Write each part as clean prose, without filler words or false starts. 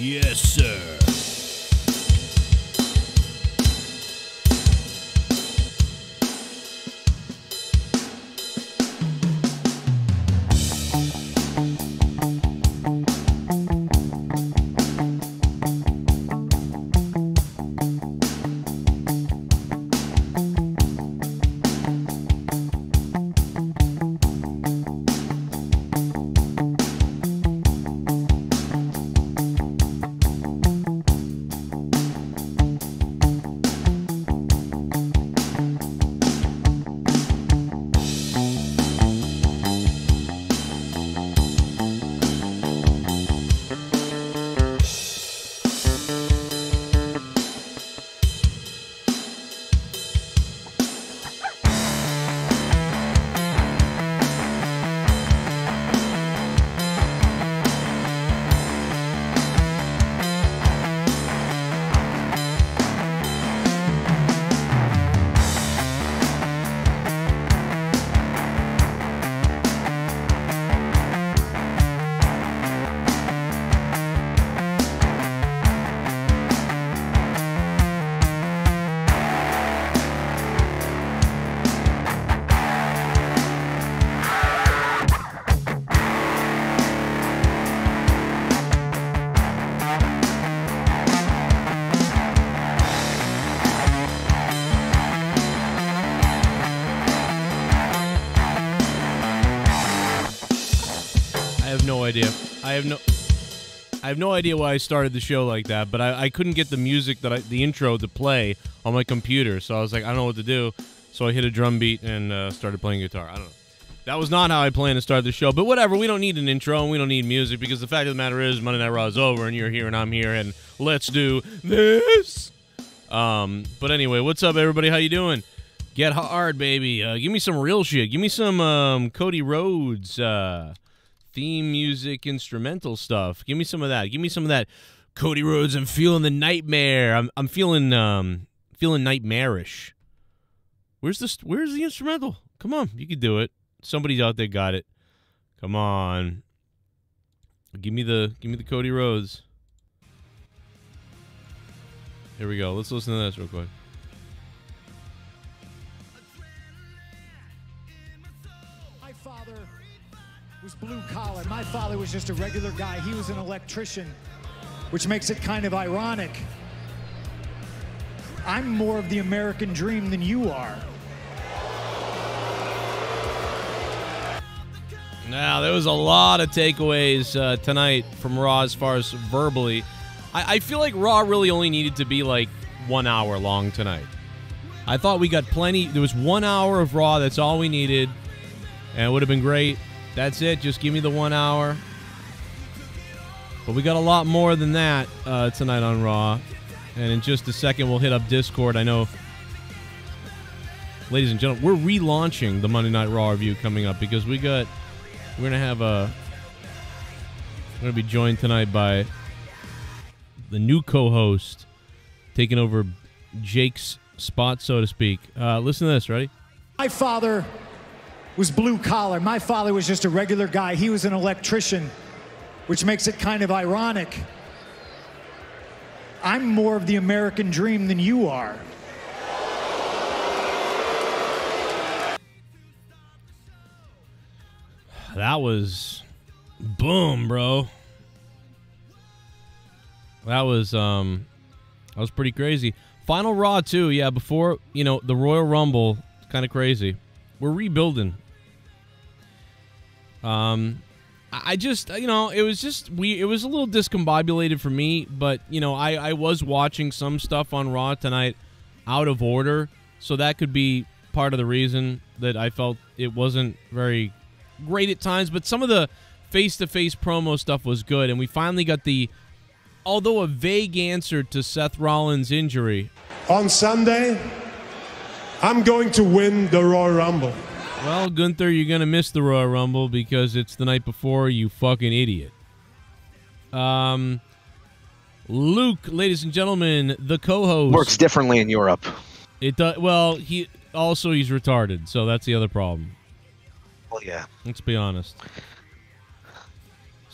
Yes, sir. I have no idea why I started the show like that, but I couldn't get the music the intro to play on my computer, so I was like, I don't know what to do, so I hit a drum beat and started playing guitar. I don't know. That was not how I planned to start the show, but whatever. We don't need an intro and we don't need music because the fact of the matter is Monday Night Raw is over and you're here and I'm here and let's do this. But anyway, what's up, everybody? How you doing? Get hard, baby. Give me some real shit. Give me some Cody Rhodes theme music, instrumental stuff. Give me some of that. Give me some of that Cody Rhodes. I'm feeling the nightmare. I'm feeling nightmarish. Where's the instrumental? Come on, you can do it. Somebody out there got it. Come on. Give me the Cody Rhodes. Here we go. Let's listen to this real quick. My father was blue collar. My father was just a regular guy. He was an electrician, which makes it kind of ironic. I'm more of the American dream than you are. Now, there was a lot of takeaways tonight from Raw as far as verbally. I feel like Raw really only needed to be like 1 hour long tonight. I thought we got plenty. There was 1 hour of Raw. That's all we needed. And it would have been great. That's it. Just give me the 1 hour. But we got a lot more than that tonight on Raw. And in just a second, we'll hit up Discord. I know, ladies and gentlemen, we're relaunching the Monday Night Raw review coming up because we're going to be joined tonight by the new co-host taking over Jake's spot, so to speak. Listen to this. Ready? My father was blue collar. My father was just a regular guy. He was an electrician, which makes it kind of ironic. I'm more of the American dream than you are. That was boom, bro. That was pretty crazy. Final Raw too, yeah, before, the Royal Rumble, kind of crazy. We're rebuilding. I just, it was just weird. It was a little discombobulated for me, but, I was watching some stuff on Raw tonight out of order, so that could be part of the reason that I felt it wasn't very great at times, but some of the face-to-face promo stuff was good, and we finally got although a vague answer to Seth Rollins' injury. On Sunday, I'm going to win the Royal Rumble. Well, Gunther, you're going to miss the Royal Rumble because it's the night before, you fucking idiot. Luke, ladies and gentlemen, the co-host. Works differently in Europe. It does. Well, he's retarded, so that's the other problem. Well, yeah. Let's be honest.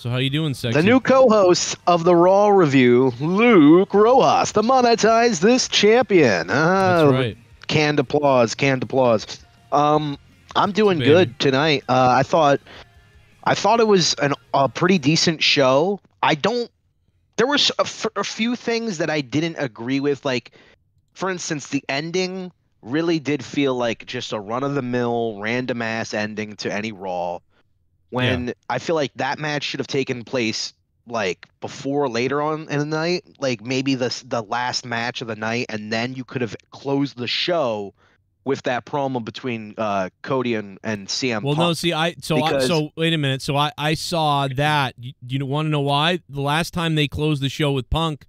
So how you doing, sexy? The new co-host of the Raw Review, Luke Rojas, the Monetize This champion. That's right. Canned applause, canned applause. I'm doing good tonight. I thought it was a pretty decent show. There were a few things that I didn't agree with. Like, for instance, the ending really did feel like just a run-of-the-mill, random-ass ending to any Raw. When I feel like that match should have taken place like before or later on in the night, like maybe the last match of the night, and then you could have closed the show with that promo between Cody and CM Punk. Well, no, see, so wait a minute. So I saw that. You want to know why? The last time they closed the show with Punk,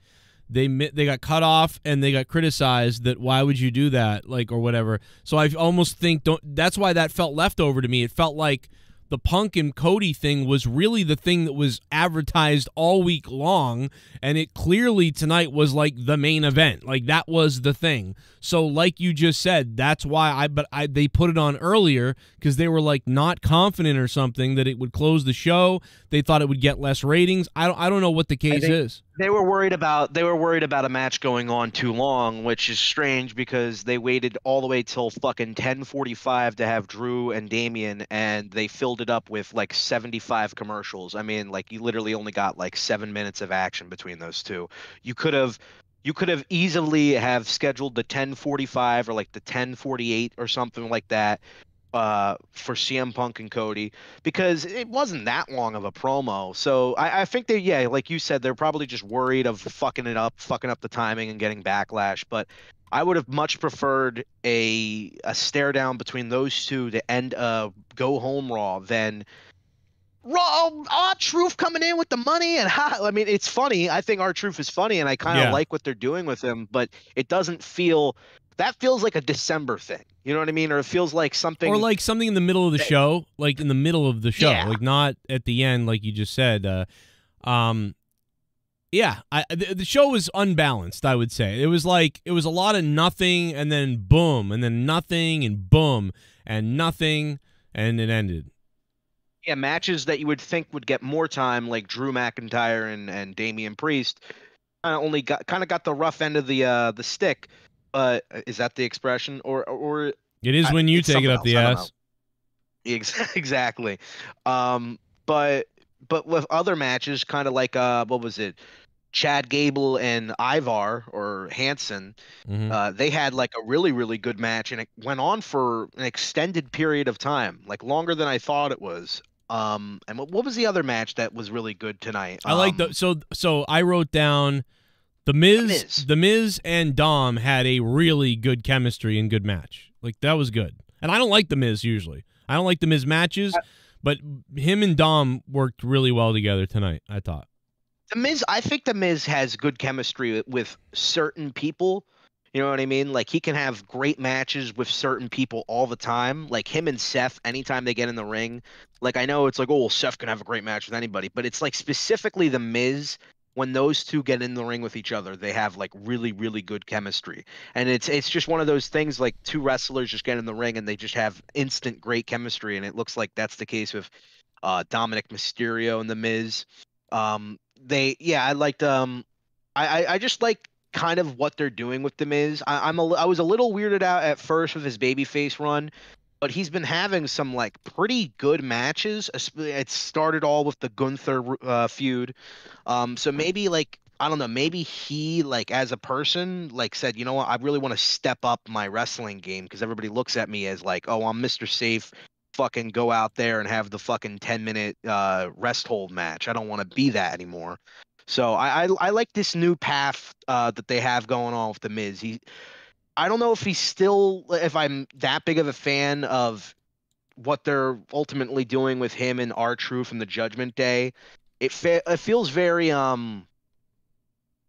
they got cut off and they got criticized that why would you do that, like, or whatever. So I almost think that's why that felt leftover to me. It felt like the Punk and Cody thing was really the thing that was advertised all week long, and it clearly tonight was like the main event. Like, that was the thing. So like you just said, that's why they put it on earlier, because they were like not confident or something that it would close the show. They thought it would get less ratings. I don't know what the case is. They were worried about a match going on too long, which is strange because they waited all the way till fucking 10:45 to have Drew and Damian, and they filled it up with like 75 commercials. I mean, like, you literally only got like 7 minutes of action between those two. You could have easily have scheduled the 10:45 or like the 10:48 or something like that for CM Punk and Cody, because it wasn't that long of a promo. So I think they, like you said, they're probably just worried of fucking up the timing and getting backlash. But I would have much preferred a stare down between those two to end go home Raw than Raw Truth coming in with the money. And I mean, it's funny. I think R-Truth is funny, and I kind of like what they're doing with him, but it doesn't feel. That feels like a December thing. You know what I mean? Or it feels like something. Or like something in the middle of the show. Like in the middle of the show. Yeah. Like not at the end, like you just said. The show was unbalanced, I would say. It was a lot of nothing and then boom, and then nothing and boom, and nothing, and it ended. Yeah, matches that you would think would get more time, like Drew McIntyre and Damian Priest, kind of got the rough end of the stick. Is that the expression? Or it is when you take it up the ass. Exactly. But with other matches, kind of like what was it? Chad Gable and Ivar or Hansen, they had like a really, really good match, and it went on for an extended period of time, like longer than I thought it was. And what was the other match that was really good tonight? I like so I wrote down The Miz and Dom had a really good chemistry and good match. Like, that was good. And I don't like The Miz usually. I don't like The Miz matches, but him and Dom worked really well together tonight, I thought. I think The Miz has good chemistry with certain people. You know what I mean? Like, he can have great matches with certain people all the time. Like him and Seth, anytime they get in the ring. Like, I know it's like, oh, well, Seth can have a great match with anybody, but it's like specifically The Miz. When those two get in the ring with each other, they have like really, really good chemistry. And it's just one of those things, like two wrestlers just get in the ring and they just have instant great chemistry. And it looks like that's the case with Dominic Mysterio and The Miz. I liked I just like kind of what they're doing with The Miz. I was a little weirded out at first with his babyface run, but he's been having some like pretty good matches. It started all with the Gunther feud. So maybe like, I don't know, maybe he like as a person like said, you know what, I really want to step up my wrestling game because everybody looks at me as like, oh, I'm Mr. Safe. Fucking go out there and have the fucking 10-minute rest hold match. I don't want to be that anymore. So I like this new path that they have going on with The Miz. I don't know if I'm that big of a fan of what they're ultimately doing with him and R-Truth from the Judgment Day. It feels very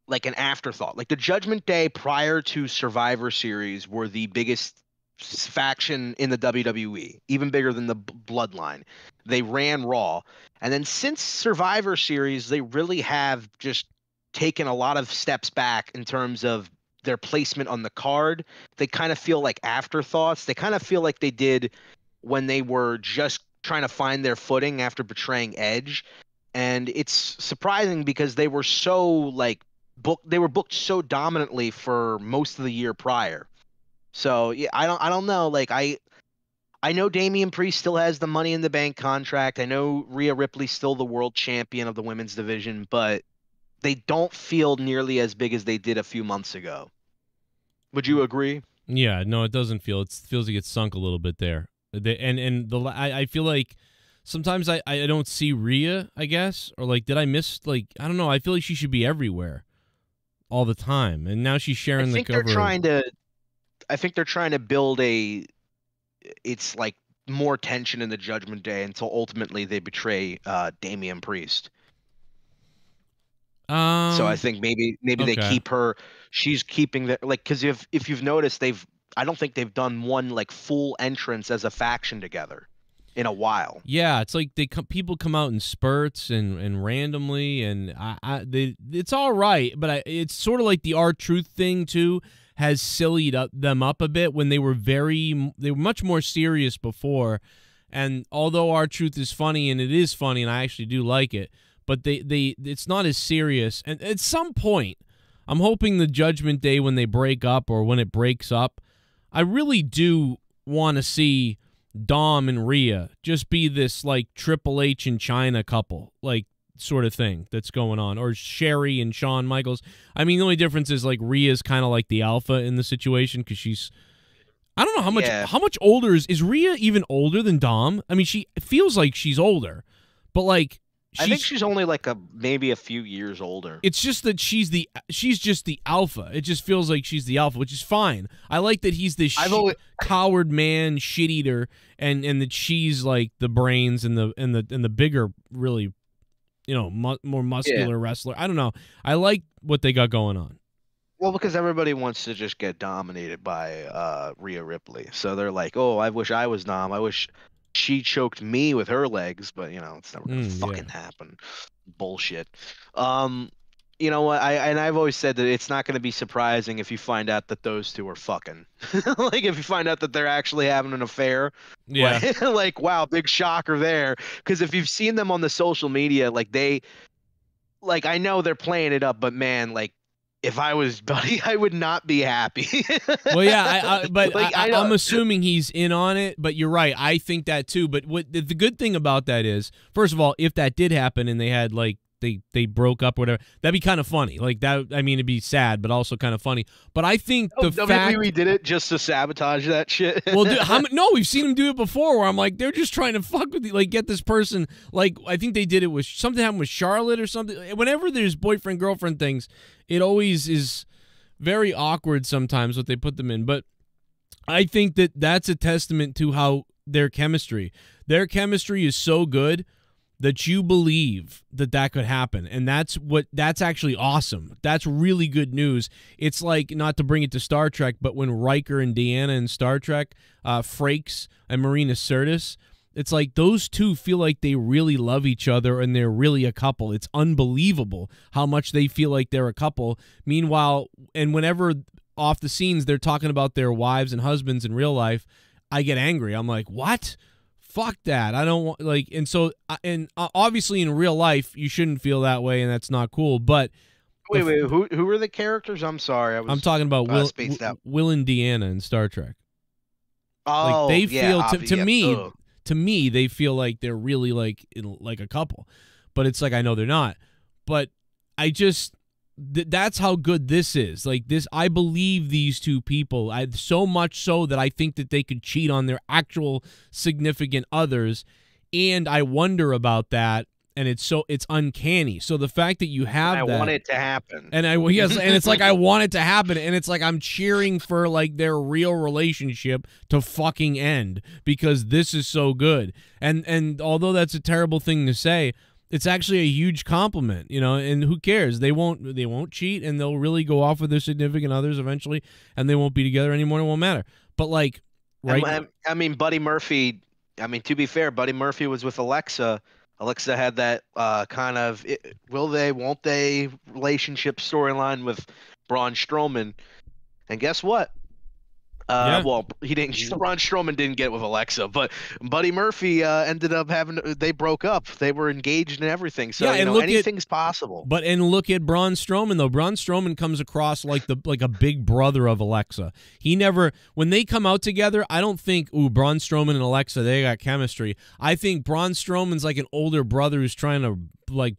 like an afterthought. Like the Judgment Day prior to Survivor Series were the biggest faction in the WWE, even bigger than the Bloodline. They ran Raw, and then since Survivor Series, they really have just taken a lot of steps back in terms of their placement on the card. They kind of feel like afterthoughts. They kind of feel like they did when they were just trying to find their footing after betraying Edge. and it's surprising because they were so like they were booked so dominantly for most of the year prior. So yeah, I don't know. Like I know Damian Priest still has the Money in the Bank contract. I know Rhea Ripley's still the world champion of the women's division, but they don't feel nearly as big as they did a few months ago. Would you agree? Yeah, no, it doesn't feel. It feels like it's sunk a little bit there. I feel like sometimes I don't see Rhea, I guess, or like did I miss, like, I don't know. I feel like she should be everywhere all the time, and now she's sharing the cover. I think they're trying to build it's like more tension in the Judgment Day until ultimately they betray Damian Priest. So I think maybe they keep her. She's keeping the, like, because if you've noticed, I don't think they've done one like full entrance as a faction together in a while. Yeah, it's like people come out in spurts and randomly, and it's all right, but it's sort of like the R-Truth thing too has sillied them up a bit when they were much more serious before. And although R-Truth is funny, and it is funny, and I actually do like it, but it's not as serious. And at some point, I'm hoping the Judgment Day, when they break up or when it breaks up, I really do want to see Dom and Rhea just be this like Triple H and China couple, like sort of thing that's going on, or Sherry and Shawn Michaels. I mean, the only difference is like Rhea's kind of like the alpha in the situation because she's, I don't know how much older is Rhea even older than Dom? I mean, she feels like she's older, but like I think she's only like maybe a few years older. It's just that she's just the alpha. It just feels like she's the alpha, which is fine. I like that he's this coward man, shit eater, and that she's like the brains and the bigger, really, more muscular wrestler. I don't know. I like what they got going on. Well, because everybody wants to just get dominated by Rhea Ripley, so they're like, "Oh, I wish I was Dom. I wish she choked me with her legs," but it's never gonna fucking happen. Bullshit. You know what? I've always said that it's not gonna be surprising if you find out that those two are fucking. Like if you find out that they're actually having an affair. Yeah. Like wow, big shocker there. Because if you've seen them on the social media, I know they're playing it up, but man, like, if I was Buddy, I would not be happy. Well, yeah, I'm assuming he's in on it, but you're right. I think that too. But the good thing about that is, first of all, if that did happen and they had like they broke up or whatever, that'd be kind of funny. Like that, I mean, it'd be sad, but also kind of funny. But I think the fact we did it just to sabotage that shit. Well, no, we've seen them do it before. Where I'm like, they're just trying to fuck with you, like get this person. Like I think they did it with something happened with Charlotte or something. Whenever there's boyfriend girlfriend things, it always is very awkward sometimes what they put them in. But I think that's a testament to how their chemistry is so good that you believe that could happen. And that's actually awesome. That's really good news. It's like, not to bring it to Star Trek, but when Riker and Deanna in Star Trek, Frakes and Marina Sirtis, it's like those two feel like they really love each other and they're really a couple. It's unbelievable how much they feel like they're a couple. Meanwhile, and whenever off the scenes they're talking about their wives and husbands in real life, I get angry. I'm like, what? Fuck that. I don't want, like, and so, and obviously in real life you shouldn't feel that way, and that's not cool. But wait, who were the characters? I'm sorry, I'm talking about Will and Deanna in Star Trek. Oh, like they feel me. To me, they feel like they're really like a couple, but it's like I know they're not. But I just that's how good this is. Like this, I believe these two people. So much so that I think that they could cheat on their actual significant others, and I wonder about that. And it's uncanny. So the fact that you have I want it to happen, and and it's like I want it to happen, and it's like I'm cheering for like their real relationship to fucking end because this is so good. And although that's a terrible thing to say, it's actually a huge compliment, And who cares? They won't cheat, and they'll really go off with their significant others eventually, and they won't be together anymore. It won't matter. But like, right? I mean, Buddy Murphy. I mean, to be fair, Buddy Murphy was with Alexa. Alexa had that kind of will they, won't they relationship storyline with Braun Strowman. And guess what? Yeah. Well, he didn't. Braun Strowman didn't get with Alexa, but Buddy Murphy ended up having. They broke up. They were engaged and everything. So Yeah, you and know, look anything's possible. But look at Braun Strowman though. Braun Strowman comes across like a big brother of Alexa. He never, when they come out together, I don't think, ooh, Braun Strowman and Alexa, they got chemistry. I think Braun Strowman's like an older brother who's trying to like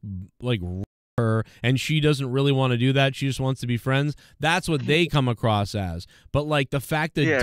her, and she doesn't really want to do that. She just wants to be friends. That's what they come across as. But like the fact that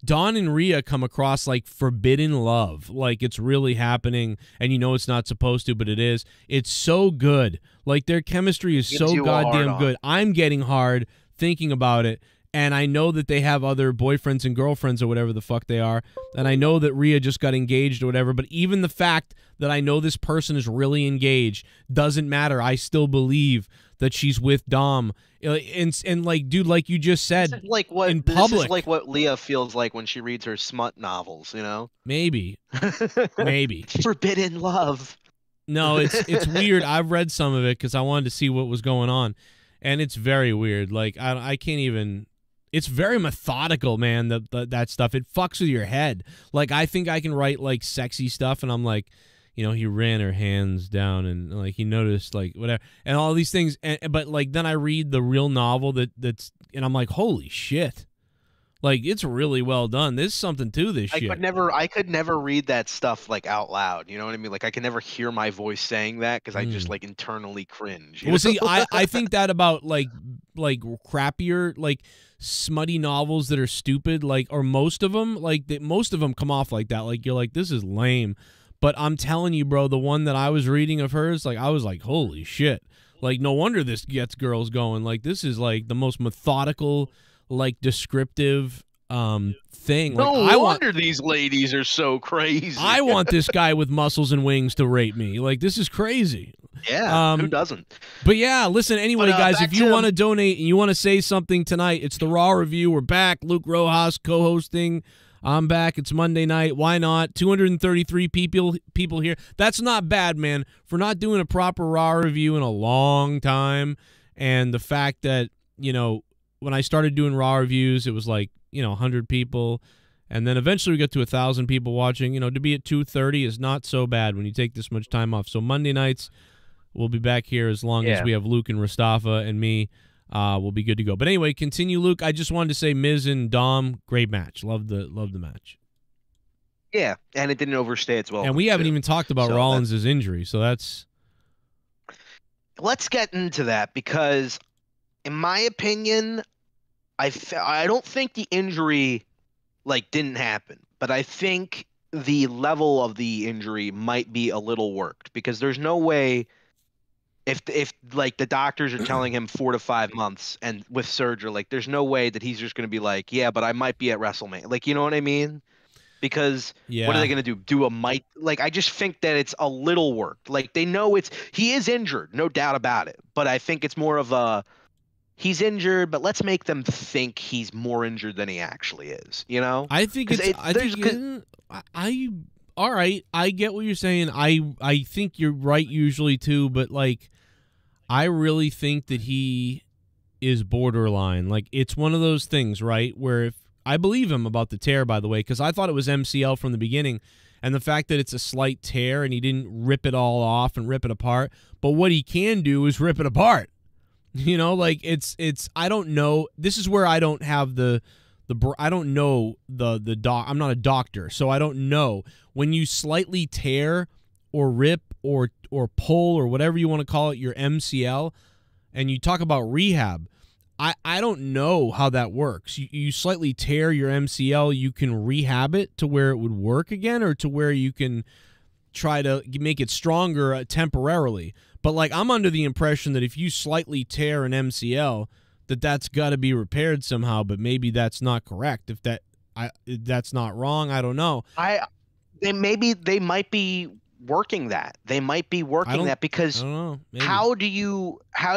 Dawn and Rhea come across like forbidden love, like it's really happening, and you know it's not supposed to, but it is. It's so good. Like their chemistry is so goddamn good. I'm getting hard thinking about it. And I know that they have other boyfriends and girlfriends or whatever the fuck they are. And I know that Rhea just got engaged or whatever. But even the fact that I know this person is really engaged doesn't matter. I still believe that she's with Dom. And like, dude, like you just said, this is like what, in public. This is like what Leah feels like when she reads her smut novels, you know? Maybe. Maybe. Forbidden love. No, it's weird. I've read some of it because I wanted to see what was going on. And it's very weird. Like, I can't even... It's very methodical, man, that stuff. It fucks with your head. Like, I think I can write, like, sexy stuff, and I'm like, you know, he ran her hands down, and, like, he noticed, like, whatever, and all these things. But, like, then I read the real novel that's, and I'm like, holy shit. Like, it's really well done. There's something to this shit. I could never read that stuff, like, out loud. You know what I mean? Like, I could never hear my voice saying that because I just, like, internally cringe. Well, see, I think that about, like crappier, like, smutty novels that are stupid, like, or most of them, like, most of them come off like that. Like, you're like, this is lame. But I'm telling you, bro, the one that I was reading of hers, like, I was like, holy shit. Like, no wonder this gets girls going. Like, this is, like, the most methodical, like, descriptive thing. Like, no wonder these ladies are so crazy. I want this guy with muscles and wings to rape me. Like, this is crazy. Yeah, who doesn't? But yeah, listen, anyway, guys, if you want to donate and you want to say something tonight, it's the Raw Review. We're back. Luke Rojas co-hosting. I'm back. It's Monday night. Why not? 233 people here. That's not bad, man, for not doing a proper Raw Review in a long time. And the fact that, you know, when I started doing Raw Reviews, it was like, you know, 100 people. And then eventually we got to 1,000 people watching. You know, to be at 230 is not so bad when you take this much time off. So Monday nights, we'll be back here as long as we have Luke and Mustafa and me. We'll be good to go. But anyway, continue, Luke. I just wanted to say Miz and Dom, great match. Love the match. Yeah, and it didn't overstay its welcome. And we haven't even talked about Rollins' injury, so that's... Let's get into that because, in my opinion, I don't think the injury, like, didn't happen. But I think the level of the injury might be a little worked because there's no way... If like the doctors are telling him 4 to 5 months and with surgery, like there's no way that he's just going to be like, yeah, but I might be at WrestleMania. Like, you know what I mean? Because what are they going to do? Do a mic? Like, I just think that it's a little worked. Like, they know he is injured, no doubt about it. But I think it's more of a, he's injured, but let's make them think he's more injured than he actually is. You know? I think all right, I get what you're saying. I think you're right usually too, but like, I really think that he is borderline. Like, it's one of those things, right, where if I believe him about the tear, by the way, because I thought it was MCL from the beginning, and the fact that it's a slight tear and he didn't rip it all off and rip it apart, but what he can do is rip it apart. You know, like it's I don't know. This is where I don't have I don't know the doc. I'm not a doctor, so I don't know. When you slightly tear or rip or pull or whatever you want to call it, your MCL, and you talk about rehab, I don't know how that works. You slightly tear your MCL, you can rehab it to where it would work again, or to where you can try to make it stronger temporarily. But like, I'm under the impression that if you slightly tear an MCL, that's got to be repaired somehow, but maybe that's not correct. If that's not wrong, I don't know. They might be working that. They might be working that because I don't know. Maybe. How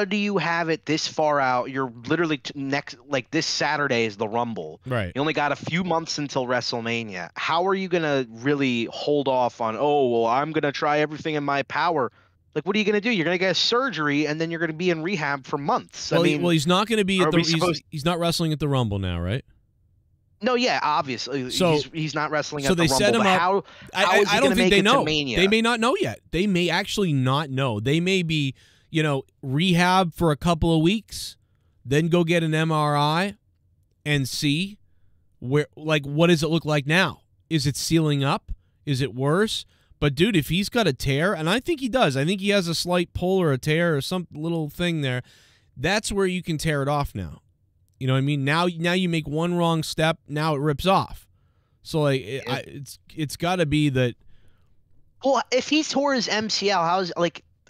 do you have it this far out? You're literally next, like this Saturday is the Rumble. Right. You only got a few months until WrestleMania. How are you gonna really hold off on? Oh well, I'm gonna try everything in my power. Like, what are you going to do? You're going to get a surgery, and then you're going to be in rehab for months. Well, he's not going to be at he's not wrestling at the Rumble now, right? No, yeah, obviously. So he's not wrestling so at the they Rumble. set him but up. how is he I don't gonna think make they it to know. Mania? They may not know yet. They may actually not know. They may be, rehab for a couple of weeks, then go get an MRI and see what does it look like now? Is it sealing up? Is it worse? But dude, if he's got a tear, and I think he does, I think he has a slight pull or a tear or some little thing there. That's where you can tear it off now. You know what I mean? Now you make one wrong step, now it rips off. So like it's got to be that. Well, if he tore his MCL, how's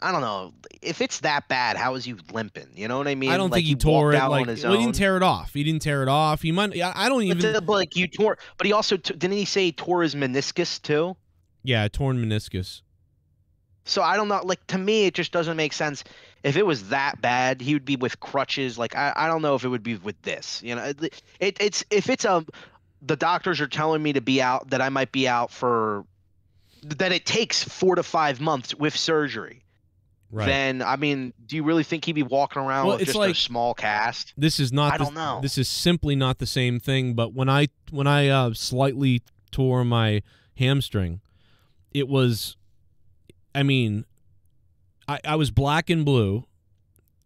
I don't know. If it's that bad, how is he limping? You know what I mean? I don't think he tore it. He didn't tear it off. He didn't tear it off. He might. I don't even. But you tore. But he also didn't he say he tore his meniscus too? Yeah, torn meniscus. So I don't know. To me, it just doesn't make sense. If it was that bad, he would be with crutches. I don't know if it would be with this. It's if it's the doctors are telling me to be out, that I might be out for, that it takes 4 to 5 months with surgery. Right. Then I mean, do you really think he'd be walking around with just a small cast? This is not. I don't know. This is simply not the same thing. But when I slightly tore my hamstring, it was. I mean, I was black and blue,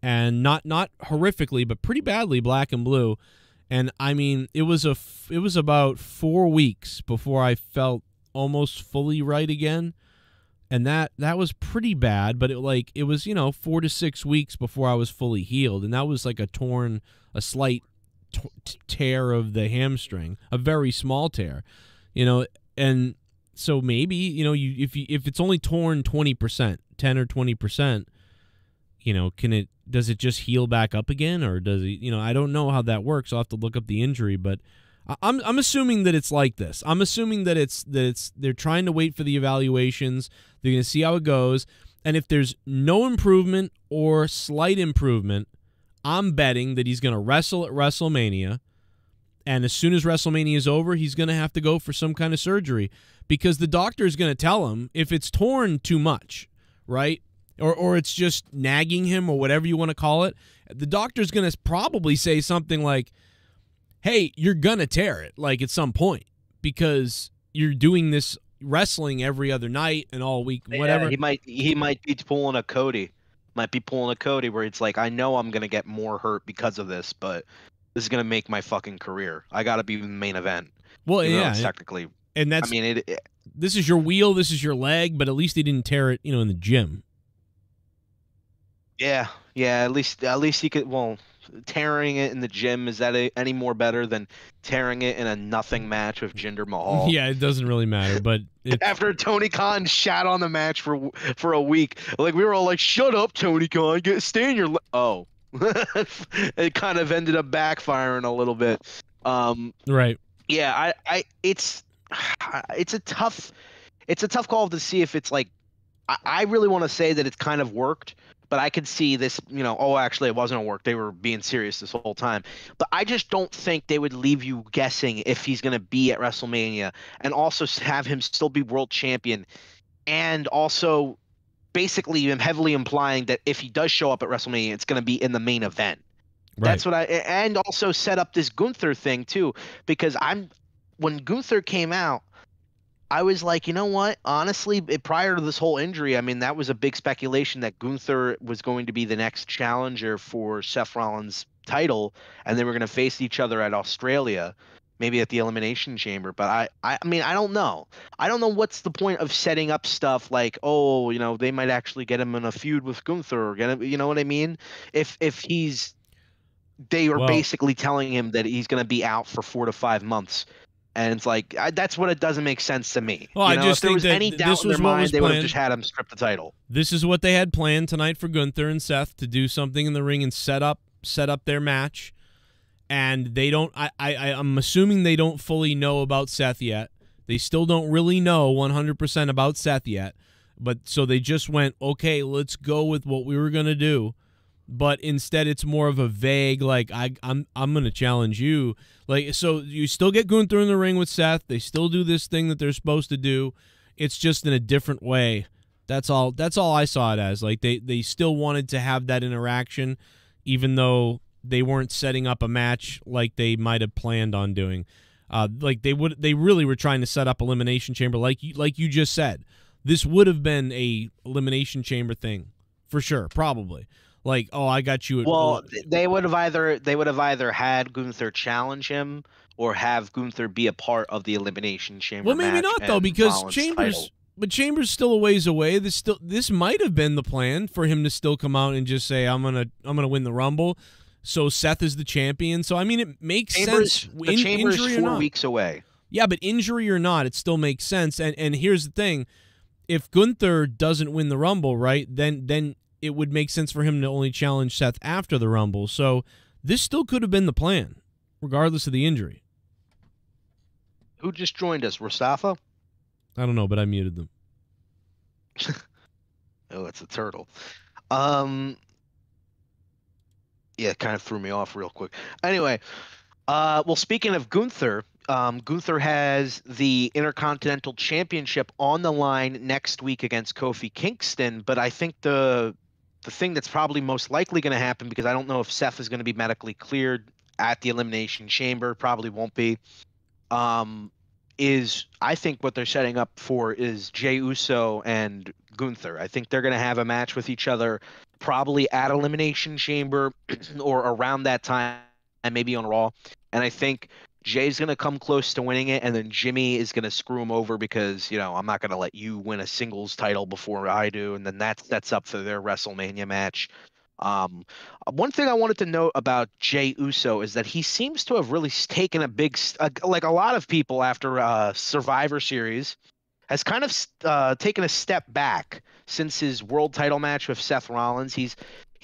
and not horrifically, but pretty badly black and blue, and I mean it was about 4 weeks before I felt almost fully right again, and that was pretty bad. But it was 4 to 6 weeks before I was fully healed, and that was like a slight tear of the hamstring, a very small tear, and. So maybe, if it's only torn 20%, 10 or 20%, does it just heal back up again, or does it, I don't know how that works. I'll have to look up the injury, but I'm assuming that it's like this. I'm assuming that they're trying to wait for the evaluations. They're going to see how it goes. And if there's no improvement or slight improvement, I'm betting that he's going to wrestle at WrestleMania. And as soon as WrestleMania is over, he's going to have to go for some kind of surgery, because the doctor is going to tell him if it's torn too much, right? Or it's just nagging him, or whatever you want to call it. The doctor's going to probably say something like, hey, you're going to tear it, at some point, because you're doing this wrestling every other night and all week, whatever. Yeah, he might be pulling a Cody. Might be pulling a Cody where it's like, I know I'm going to get more hurt because of this, but this is gonna make my fucking career. I gotta be in the main event. Well, yeah, technically, and that's. I mean, this is your wheel. This is your leg. But at least he didn't tear it, in the gym. Yeah. At least he could. Well, tearing it in the gym, is that any more better than tearing it in a nothing match with Jinder Mahal? Yeah, it doesn't really matter. But after Tony Khan shat on the match for a week, we were all like, "Shut up, Tony Khan. Stay in your." Oh. It kind of ended up backfiring a little bit. Right. Yeah, it's a tough call to see if it's I really want to say that it's kind of worked, but I could see this, actually it wasn't a work. They were being serious this whole time. But I just don't think they would leave you guessing if he's going to be at WrestleMania, and also have him still be world champion, and also basically I'm heavily implying that if he does show up at WrestleMania, it's going to be in the main event. Right. That's what and also set up this Gunther thing too, because when Gunther came out, I was like, you know what? Honestly, prior to this whole injury, I mean, that was a big speculation that Gunther was going to be the next challenger for Seth Rollins' title, and they were going to face each other at Australia. Maybe at the Elimination Chamber, but I mean, I don't know. I don't know what's the point of setting up stuff like, they might actually get him in a feud with Gunther, or get him, you know what I mean? If they are basically telling him that he's going to be out for 4 to 5 months, and it's like that's what it doesn't make sense to me. Well, I just if there think was any doubt in their mind, they would have just had him strip the title. This is what they had planned tonight for Gunther and Seth, to do something in the ring and set up their match. And they don't. I'm assuming they don't fully know about Seth yet. They still don't really know 100% about Seth yet. But so they just went, okay, let's go with what we were gonna do. But instead, it's more of a vague, I'm gonna challenge you. So you still get Gunther in the ring with Seth. They still do this thing that they're supposed to do. It's just in a different way. That's all I saw it as. They still wanted to have that interaction, even though they weren't setting up a match like they might have planned on doing. Like they really were trying to set up Elimination Chamber, like you just said. This would have been a Elimination Chamber thing for sure, probably. Like, oh, I got you. Well, they would have either had Gunther challenge him or have Gunther be a part of the Elimination Chamber. Well, maybe match not though, because Rollins' Chambers. title. But Chambers still a ways away. This might have been the plan for him to still come out and just say, I'm gonna win the Rumble. So Seth is the champion. So I mean, it makes sense. The Chambers injury 4 weeks away. Yeah, but injury or not, it still makes sense. And here's the thing: if Gunther doesn't win the Rumble, right, then it would make sense for him to only challenge Seth after the Rumble. So this still could have been the plan, regardless of the injury. Who just joined us, Mustafa? I don't know, but I muted them. Oh, it's a turtle. Yeah, it kind of threw me off real quick. Anyway, well, speaking of Gunther, Gunther has the Intercontinental Championship on the line next week against Kofi Kingston, but I think the thing that's probably most likely going to happen, because I don't know if Seth is going to be medically cleared at the Elimination Chamber, probably won't be, is I think what they're setting up for is Jey Uso and Gunther. I think they're going to have a match with each other probably at Elimination Chamber or around that time, and maybe on Raw. And I think Jay's going to come close to winning it, and then Jimmy is going to screw him over because, you know, I'm not going to let you win a singles title before I do, and then that sets up for their WrestleMania match. One thing I wanted to note about Jey Uso is that he seems to have really taken a big, like a lot of people after Survivor Series, has kind of taken a step back since his world title match with Seth Rollins. He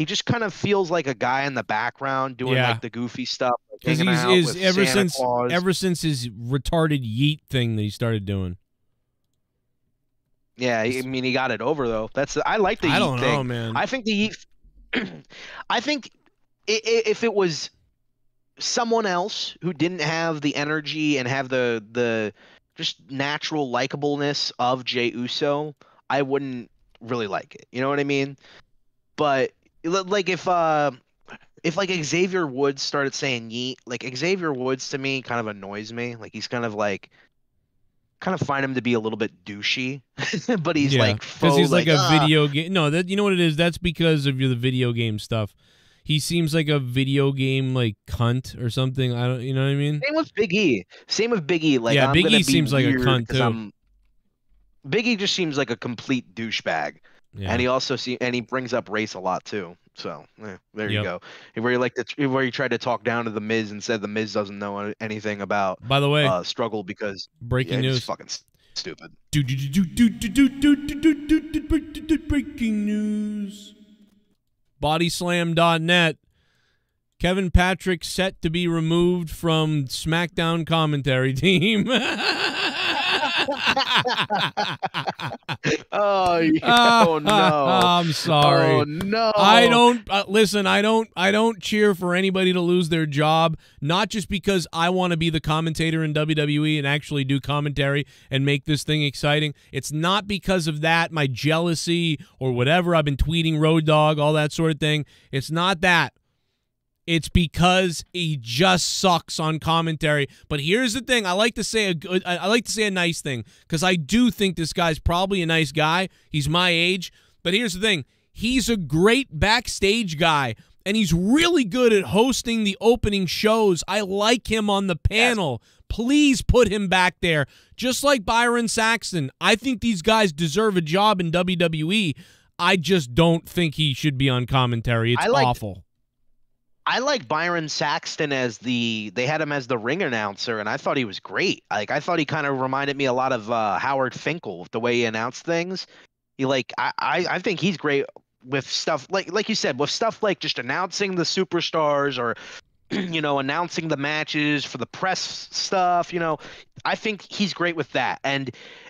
just kind of feels like a guy in the background doing like the goofy stuff. Because ever since his retarded yeet thing that he started doing. Yeah, I mean, he got it over though. I like the yeet thing. I don't know, man. I think the yeet. I think if it was someone else who didn't have the energy and have the just natural likableness of Jey Uso, I wouldn't really like it. You know what I mean? But like if like Xavier Woods started saying yeet, like Xavier Woods to me kind of annoys me. Like he's kind of find him to be a little bit douchey, but he's like because he's like a video game. No, that you know what it is. That's because of the video game stuff. He seems like a video game like cunt or something. I don't, you know what I mean? Same with Big E. Like yeah, Big E seems like a cunt too. Big E just seems like a complete douchebag, and he also he brings up race a lot too. So there you go. Where he tried to talk down to the Miz and said the Miz doesn't know anything about. By the way, struggle because breaking news. He's fucking stupid. Breaking news. Bodyslam.net. Kevin Patrick set to be removed from SmackDown commentary team. Oh no! I'm sorry. Oh no! I don't listen. I don't cheer for anybody to lose their job. Not just because I want to be the commentator in WWE and actually do commentary and make this thing exciting. It's not because of that, my jealousy or whatever. I've been tweeting Road Dogg, all that sort of thing. It's not that. It's because he just sucks on commentary. But here's the thing: I like to say a nice thing because I do think this guy's probably a nice guy. He's my age. But here's the thing: he's a great backstage guy, and he's really good at hosting the opening shows. I like him on the panel. Yes. Please put him back there, just like Byron Saxton. I think these guys deserve a job in WWE. I just don't think he should be on commentary. It's awful. I like Byron Saxton they had him as the ring announcer, and I thought he was great. Like I thought he kind of reminded me a lot of Howard Finkel with the way he announced things. I think he's great with stuff like you said, with stuff like just announcing the superstars or announcing the matches for the press stuff. I think he's great with that.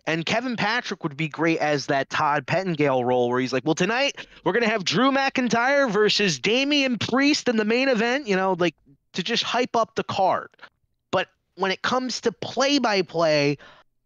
And Kevin Patrick would be great as that Todd Pettengill role where he's like, well, tonight we're going to have Drew McIntyre versus Damian Priest in the main event, like to just hype up the card. But when it comes to play-by-play,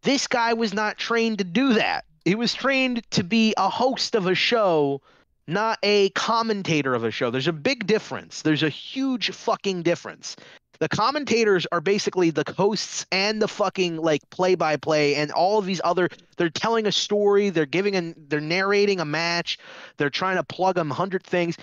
this guy was not trained to do that. He was trained to be a host of a show, not a commentator of a show. There's a big difference. There's a huge fucking difference. The commentators are basically the hosts and the fucking like play-by-play and all of these other. They're telling a story. They're narrating a match. They're trying to plug 100 things.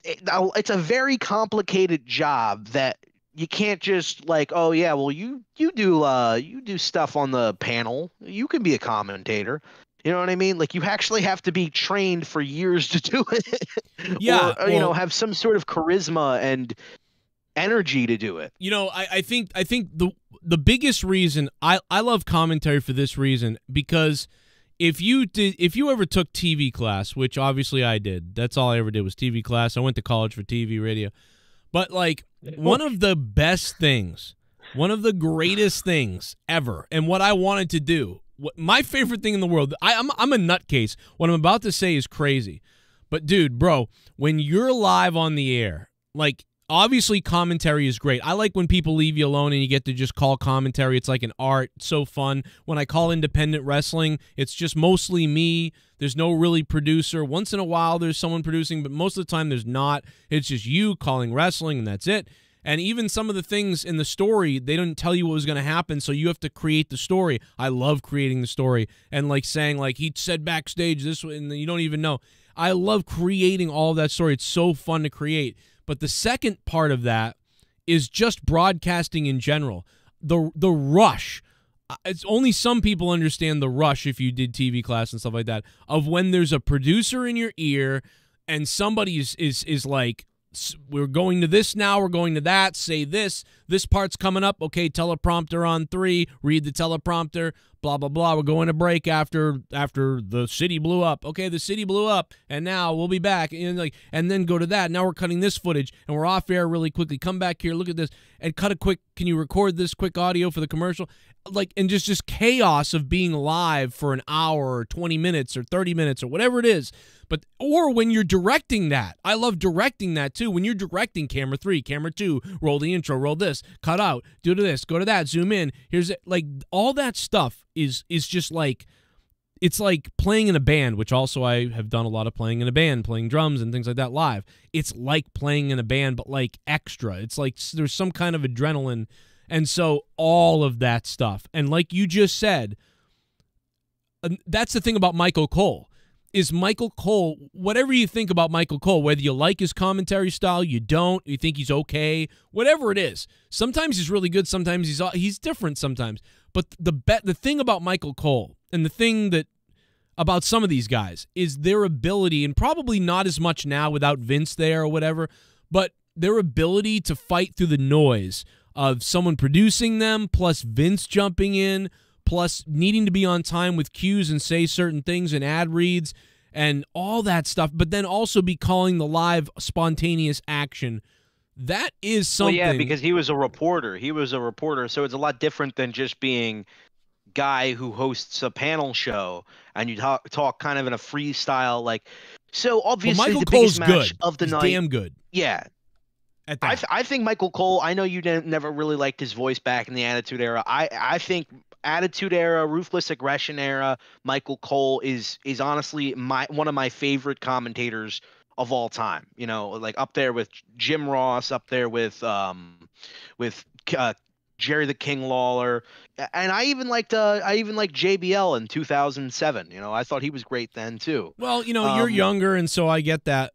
It's a very complicated job that you can't just like, oh yeah, well you do stuff on the panel. You can be a commentator. You know what I mean? Like you actually have to be trained for years to do it. Yeah, or you know, have some sort of charisma and energy to do it. You know, I think the biggest reason I love commentary for this reason, because if you ever took TV class, which obviously I did, that's all I ever did was TV class. I went to college for TV radio. But like one of the best things, one of the greatest things ever, and what I wanted to do, my favorite thing in the world, I'm a nutcase. What I'm about to say is crazy. But dude, bro, when you're live on the air, like obviously commentary is great. I like when people leave you alone and you get to just call commentary. It's like an art. It's so fun. When I call independent wrestling, it's just mostly me. There's no really producer. Once in a while there's someone producing, but most of the time there's not. It's just you calling wrestling and that's it. And even some of the things in the story, they didn't tell you what was going to happen, so you have to create the story. I love creating the story and like saying like he said backstage this and you don't even know. I love creating all that story. It's so fun to create. But the second part of that is just broadcasting in general. The rush. It's only some people understand the rush if you did TV class and stuff like that, of when there's a producer in your ear and somebody is like, we're going to this now, we're going to that, say this part's coming up, okay, teleprompter on 3, read the teleprompter, blah, blah, blah, we're going to break after the city blew up. Okay, the city blew up, and now we'll be back, and then go to that. Now we're cutting this footage, and we're off air really quickly. Come back here, look at this, and cut a quick, can you record this quick audio for the commercial? Like, and just chaos of being live for an hour or 20 minutes or 30 minutes or whatever it is. But, or when you're directing that. I love directing that too. When you're directing camera 3, camera 2, roll the intro, roll this, cut out, do this, go to that, zoom in. Here's it. Like, all that stuff is just like, it's like playing in a band, which also I have done a lot of playing in a band, playing drums and things like that live. It's like playing in a band, but like extra. It's like there's some kind of adrenaline. And so all of that stuff. And like you just said, that's the thing about Michael Cole. Is Michael Cole, whatever you think about Michael Cole, whether you like his commentary style, you don't, you think he's okay, whatever it is. Sometimes he's really good, sometimes he's different sometimes. But the thing about Michael Cole, and the thing that about some of these guys, is their ability, and probably not as much now without Vince there or whatever, but their ability to fight through the noise of someone producing them, plus Vince jumping in, plus needing to be on time with cues and say certain things and ad reads and all that stuff, but then also be calling the live spontaneous action. That is something. Well, yeah, because he was a reporter. So it's a lot different than just being guy who hosts a panel show and you talk kind of in a freestyle, like. So obviously the biggest match of the night. Damn good. Yeah. I think Michael Cole, I know you never really liked his voice back in the Attitude Era. I think Attitude Era, Ruthless Aggression Era, Michael Cole is honestly one of my favorite commentators of all time. You know, like up there with Jim Ross, up there with Jerry the King Lawler, and I even liked JBL in 2007. You know, I thought he was great then too. Well, you know, you're younger, and so I get that.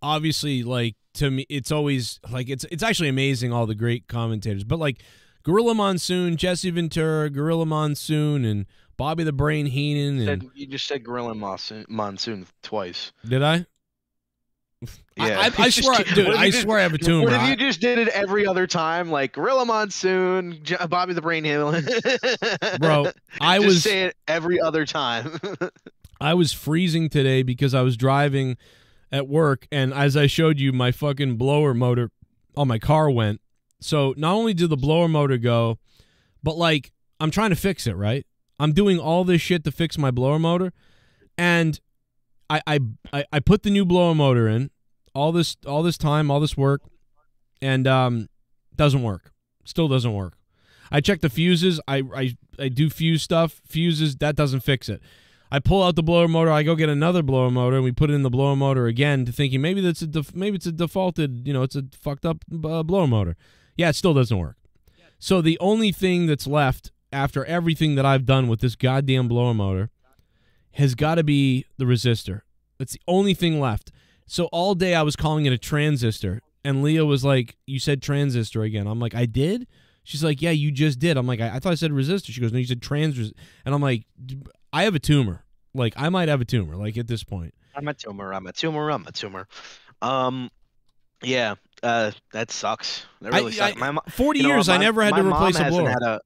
Obviously, like, to me, it's always like it's actually amazing, all the great commentators, but like Gorilla Monsoon, Jesse Ventura, Gorilla Monsoon, and Bobby the Brain Heenan. And you just said Gorilla Monsoon twice. Did I? Yeah, I swear, dude. I swear I have a tune. What if you just did it every other time, like Gorilla Monsoon, Bobby the Brain Heenan? Bro, I just was say it every other time. I was freezing today because I was driving at work, and as I showed you, my fucking blower motor on my car went. So not only did the blower motor go, but like I'm trying to fix it, right? I'm doing all this shit to fix my blower motor, and I put the new blower motor in, all this time, all this work, and doesn't work. Still doesn't work. I check the fuses. I do fuse stuff. Fuses, that doesn't fix it. I pull out the blower motor. I go get another blower motor, and we put it in the blower motor again, to thinking maybe it's a defaulted, you know, it's a fucked up blower motor. Yeah, it still doesn't work. So the only thing that's left after everything that I've done with this goddamn blower motor has got to be the resistor. That's the only thing left. So all day I was calling it a transistor, and Leah was like, "You said transistor again." I'm like, "I did?" She's like, "Yeah, you just did." I'm like, I thought I said resistor." She goes, "No, you said transistor." And I'm like, I have a tumor. Like, I might have a tumor, like, at this point. I'm a tumor. Yeah, that sucks. That really sucks. 40 years, I never had to replace a blower.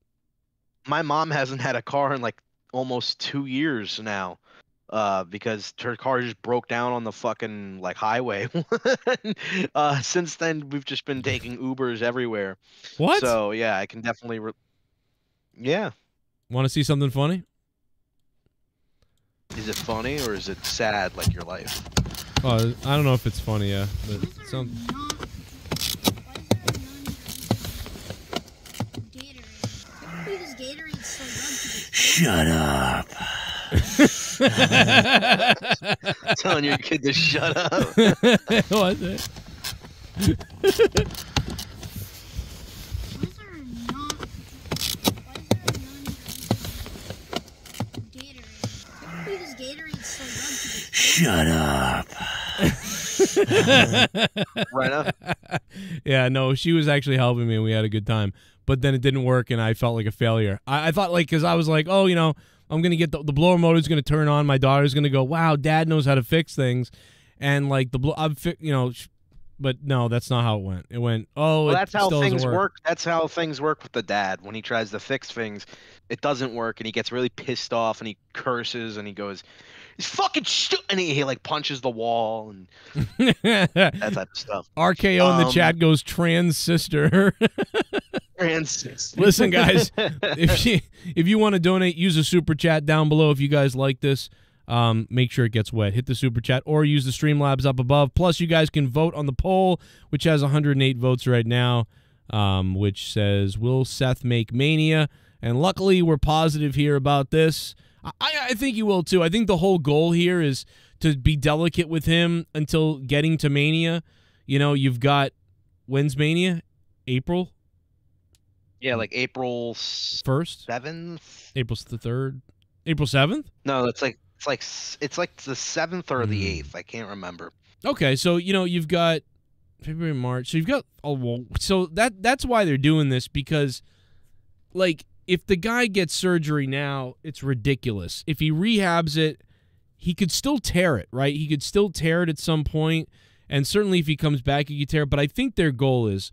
My mom hasn't had a car in like almost 2 years now, because her car just broke down on the fucking like highway. Since then, we've just been taking Ubers everywhere. What? So yeah, I can definitely. Yeah. Want to see something funny? Is it funny or is it sad like your life? Oh, I don't know if it's funny, yeah. But some... Shut up. Telling your kid to shut up. What? Shut up. Right up. Yeah, no, she was actually helping me and we had a good time. But then it didn't work and I felt like a failure. I thought, like, because I was like, oh, you know, I'm going to get the blower motor's going to turn on. My daughter's going to go, wow, Dad knows how to fix things. And, like, you know, but no, that's not how it went. It went, oh, well, that's how things work. That's how things work with the dad. When he tries to fix things, it doesn't work and he gets really pissed off and he curses and he goes, "It's fucking shit," and he like punches the wall and that type of stuff. RKO in the chat goes transistor. Transistor. Listen, guys, if you want to donate, use a super chat down below. If you guys like this, make sure it gets wet. Hit the super chat or use the Streamlabs up above. Plus, you guys can vote on the poll, which has 108 votes right now, which says, "Will Seth make Mania?" And luckily, we're positive here about this. I think you will too. I think the whole goal here is to be delicate with him until getting to Mania. You know, you've got, when's Mania? April? Yeah, like April 1st? 7th? April the 3rd? April 7th? No, it's like the 7th or the 8th. I can't remember. Okay, so you know, you've got February, March. So you've got so that's why they're doing this, because like, if the guy gets surgery now, it's ridiculous. If he rehabs it, he could still tear it, right? He could still tear it at some point, and certainly if he comes back, he could tear it. But I think their goal is,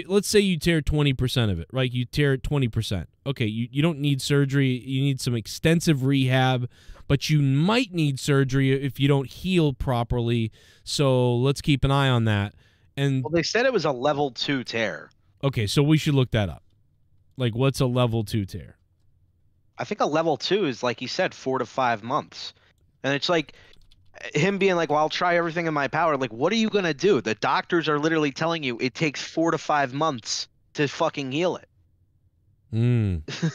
let's say you tear 20% of it, right? You tear it 20%. Okay, you don't need surgery. You need some extensive rehab, but you might need surgery if you don't heal properly. So let's keep an eye on that. And well, they said it was a level 2 tear. Okay, so we should look that up. Like, what's a level 2 tear? I think a level 2 is, like you said, 4 to 5 months. And it's like him being like, well, I'll try everything in my power. Like, what are you going to do? The doctors are literally telling you it takes 4 to 5 months to fucking heal it.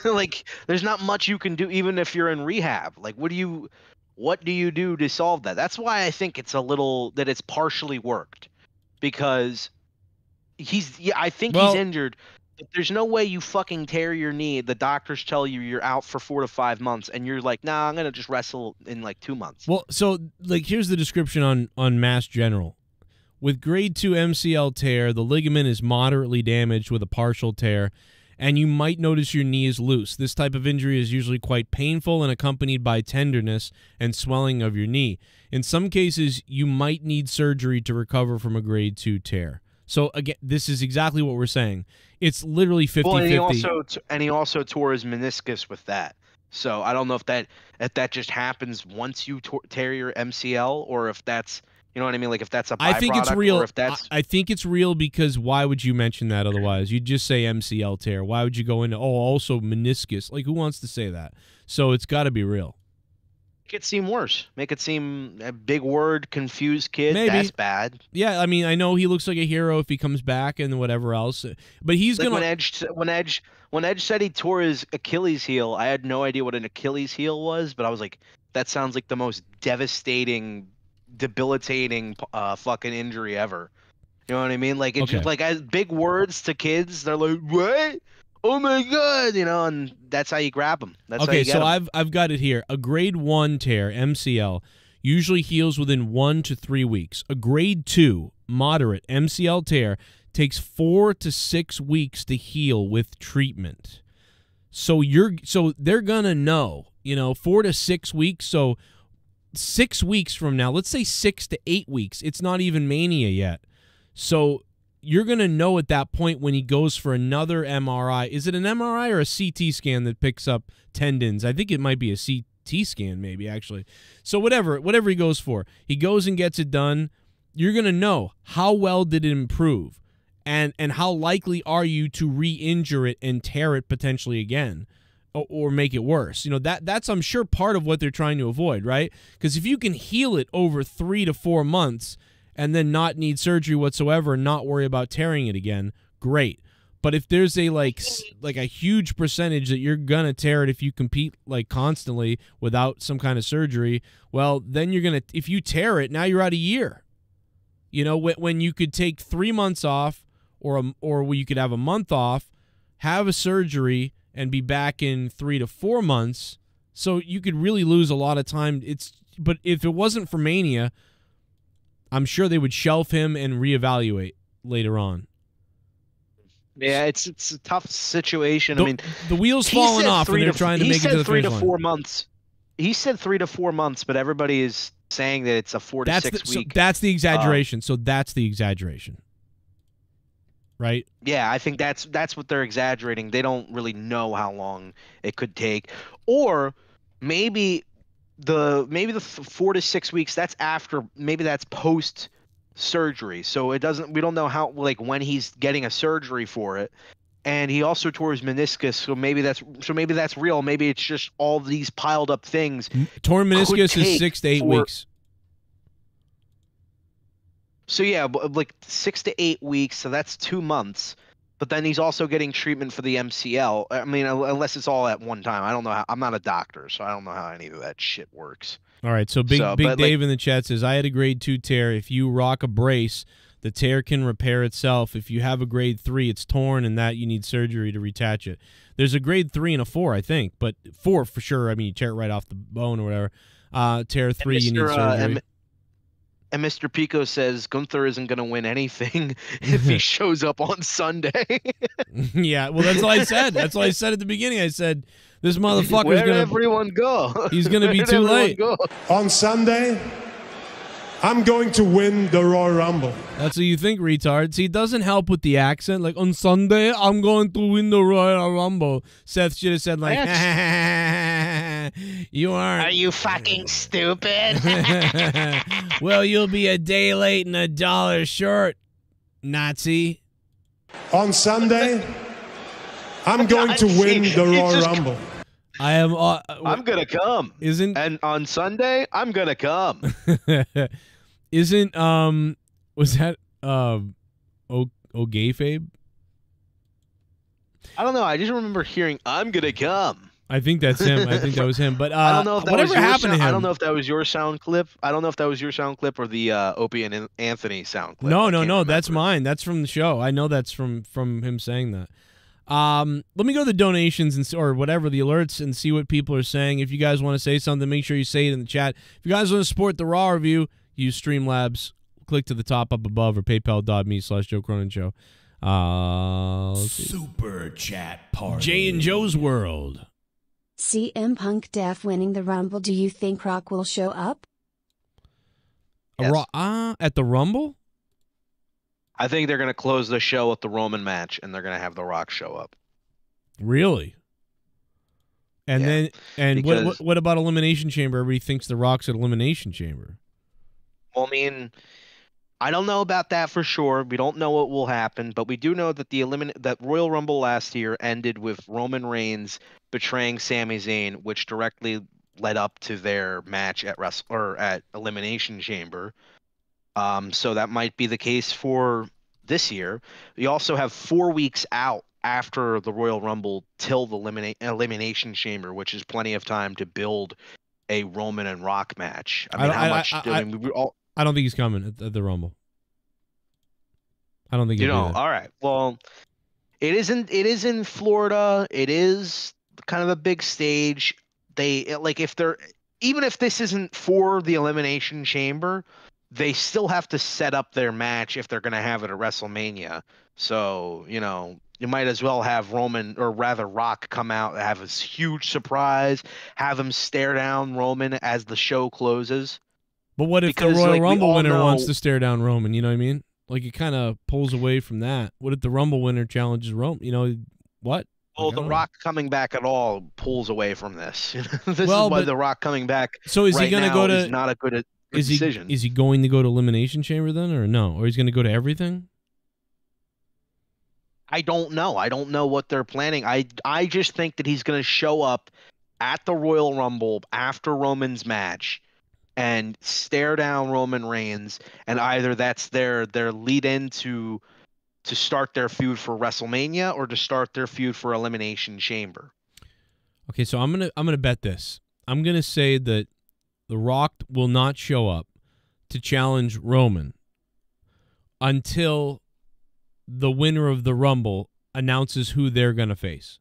Like, there's not much you can do even if you're in rehab. Like, what do you do to solve that? That's why I think it's it's partially worked. Because I think he's injured. There's no way you fucking tear your knee. The doctors tell you you're out for 4 to 5 months, and you're like, nah, I'm going to just wrestle in like 2 months. Well, so like, here's the description on Mass General. With grade 2 MCL tear, the ligament is moderately damaged with a partial tear, and you might notice your knee is loose. This type of injury is usually quite painful and accompanied by tenderness and swelling of your knee. In some cases, you might need surgery to recover from a grade 2 tear. So, again, this is exactly what we're saying. It's literally 50-50. Well, and he also tore his meniscus with that. So I don't know if that just happens once you tear your MCL, or if that's, you know what I mean? Like, if that's a byproduct, I think it's real. Or if that's... I think it's real, because why would you mention that otherwise? You'd just say MCL tear. Why would you go into, also meniscus? Like, who wants to say that? So it's got to be real. Make it seem worse. Make it seem a big word, confused kid. Maybe. That's bad. Yeah, I mean, I know he looks like a hero if he comes back and whatever else, but he's like gonna. When Edge said he tore his Achilles heel, I had no idea what an Achilles heel was, but I was like, that sounds like the most devastating, debilitating fucking injury ever. You know what I mean? Like, it's just like as big words to kids. They're like, what? Oh my god, you know, and that's how you grab them. That's how you get them. I've got it here. A grade 1 tear, MCL, usually heals within 1 to 3 weeks. A grade 2, moderate MCL tear takes 4 to 6 weeks to heal with treatment. So they're gonna know, 4 to 6 weeks. So 6 weeks from now, let's say 6 to 8 weeks. It's not even mania yet. So you're going to know at that point when he goes for another MRI. Is it an MRI or a CT scan that picks up tendons? I think it might be a CT scan maybe, actually. So whatever he goes for, he goes and gets it done. You're going to know how well did it improve and how likely are you to re-injure it and tear it potentially again or make it worse. That's, I'm sure, part of what they're trying to avoid, right? Because if you can heal it over 3 to 4 months and then not need surgery whatsoever and not worry about tearing it again, great. But if there's a like a huge percentage that you're gonna tear it if you compete like constantly without some kind of surgery, well, then you're gonna, if you tear it, now you're out a year. When you could take 3 months off or you could have a month off, have a surgery, and be back in 3 to 4 months. So you could really lose a lot of time. But if it wasn't for Mania, I'm sure they would shelf him and reevaluate later on. Yeah, it's a tough situation. The wheels falling off, and they're trying to make it to the finish line. He said 3 to 4 months. He said 3 to 4 months, but everybody is saying that it's a 4 to 6 week. So that's the exaggeration. That's the exaggeration, right? Yeah, I think that's what they're exaggerating. They don't really know how long it could take, or maybe the 4 to 6 weeks, that's after, maybe that's post surgery. So we don't know how, like, when he's getting a surgery for it. And he also tore his meniscus, so maybe that's real. Maybe it's just all these piled up things. Torn meniscus is 6 to 8 weeks. So yeah, like 6 to 8 weeks, so that's 2 months. But then he's also getting treatment for the MCL. I mean, unless it's all at one time. I don't know how. I'm not a doctor, so I don't know how any of that shit works. All right, so Big Dave in the chat says, I had a grade 2 tear. If you rock a brace, the tear can repair itself. If you have a grade 3, it's torn, and that you need surgery to reattach it. There's a grade 3 and a 4, I think, but 4 for sure. I mean, you tear it right off the bone or whatever. Tear 3, you need surgery. And Mr. Pico says Gunther isn't going to win anything if he shows up on Sunday. Yeah, well, that's all I said. That's what I said at the beginning. I said, this motherfucker's going to... Where'd everyone go? He's going to be too late. Go? On Sunday, I'm going to win the Royal Rumble. That's what you think, retard. See, it doesn't help with the accent. Like, on Sunday, I'm going to win the Royal Rumble. Seth should have said, like, you aren't. Are you fucking stupid? Well, you'll be a day late and $1 short, Nazi. On Sunday, I'm going to win the Royal Rumble. I am. I'm gonna come. And on Sunday, I'm gonna come. Isn't was that O'Gayfabe? I don't know. I just remember hearing "I'm gonna come." I think that's him. I think that was him. But I don't know if that whatever was happened to him. I don't know if that was your sound clip. I don't know if that was your sound clip or the Opie and Anthony sound clip. No. That's mine. That's from the show. I know that's from him saying that. Let me go to the donations or whatever, the alerts, and see what people are saying. If you guys want to say something, make sure you say it in the chat. If you guys want to support the Raw review, use Streamlabs. Click to the top up above or paypal.me/Joe Cronin Show. Super chat party. Jay and Joe's World. CM Punk Def winning the Rumble. Do you think Rock will show up? Yes. At the Rumble? I think they're going to close the show with the Roman match, and they're going to have The Rock show up. Really? And what about Elimination Chamber? Everybody thinks The Rock's at Elimination Chamber. Well, I mean, I don't know about that for sure. We don't know what will happen, but we do know that that Royal Rumble last year ended with Roman Reigns betraying Sami Zayn, which directly led up to their match at Elimination Chamber. So that might be the case for this year. We also have 4 weeks out after the Royal Rumble till the Elimination Chamber, which is plenty of time to build a Roman and Rock match. I mean, I don't think he's coming at the Rumble. I don't think You he'll know, be there. all right. Well, it isn't. It is in Florida. It is kind of a big stage. They like if they're even if this isn't for the Elimination Chamber, they still have to set up their match if they're going to have it at WrestleMania. So you know, you might as well have Roman or rather Rock come out and have this huge surprise, have him stare down Roman as the show closes. But what if Because, the Royal like, we Rumble all winner wants know- to stare down Roman? You know what I mean? Like, it kind of pulls away from that. What if the Rumble winner challenges Roman? You know, what? Well, Like, I The don't Rock coming back at all pulls away from this. This Well, is why but- The Rock coming back So is he right going to now go to? is not a good Is decision. he going to go to Elimination Chamber then, or no? Or he's going to go to everything? I don't know. I don't know what they're planning. I just think that he's going to show up at the Royal Rumble after Roman's match and stare down Roman Reigns, and either that's their lead in to start their feud for WrestleMania or to start their feud for Elimination Chamber. Okay, so I'm gonna bet this. I'm gonna say that The Rock will not show up to challenge Roman until the winner of the Rumble announces who they're going to face.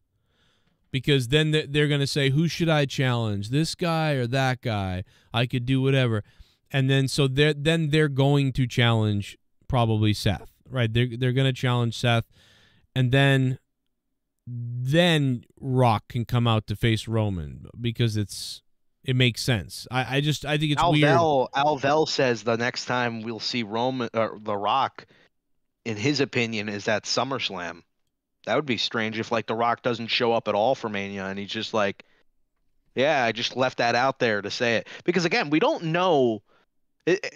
Because then they're going to say, who should I challenge? This guy or that guy? I could do whatever. And then so they're going to challenge probably Seth, right? They're going to challenge Seth. And then Rock can come out to face Roman because it makes sense. I think it's weird. Alvel says the next time we'll see Roman or The Rock, in his opinion, is at SummerSlam. That would be strange if like The Rock doesn't show up at all for Mania and he's just like, yeah, I just left that out there to say it. Because again, we don't know.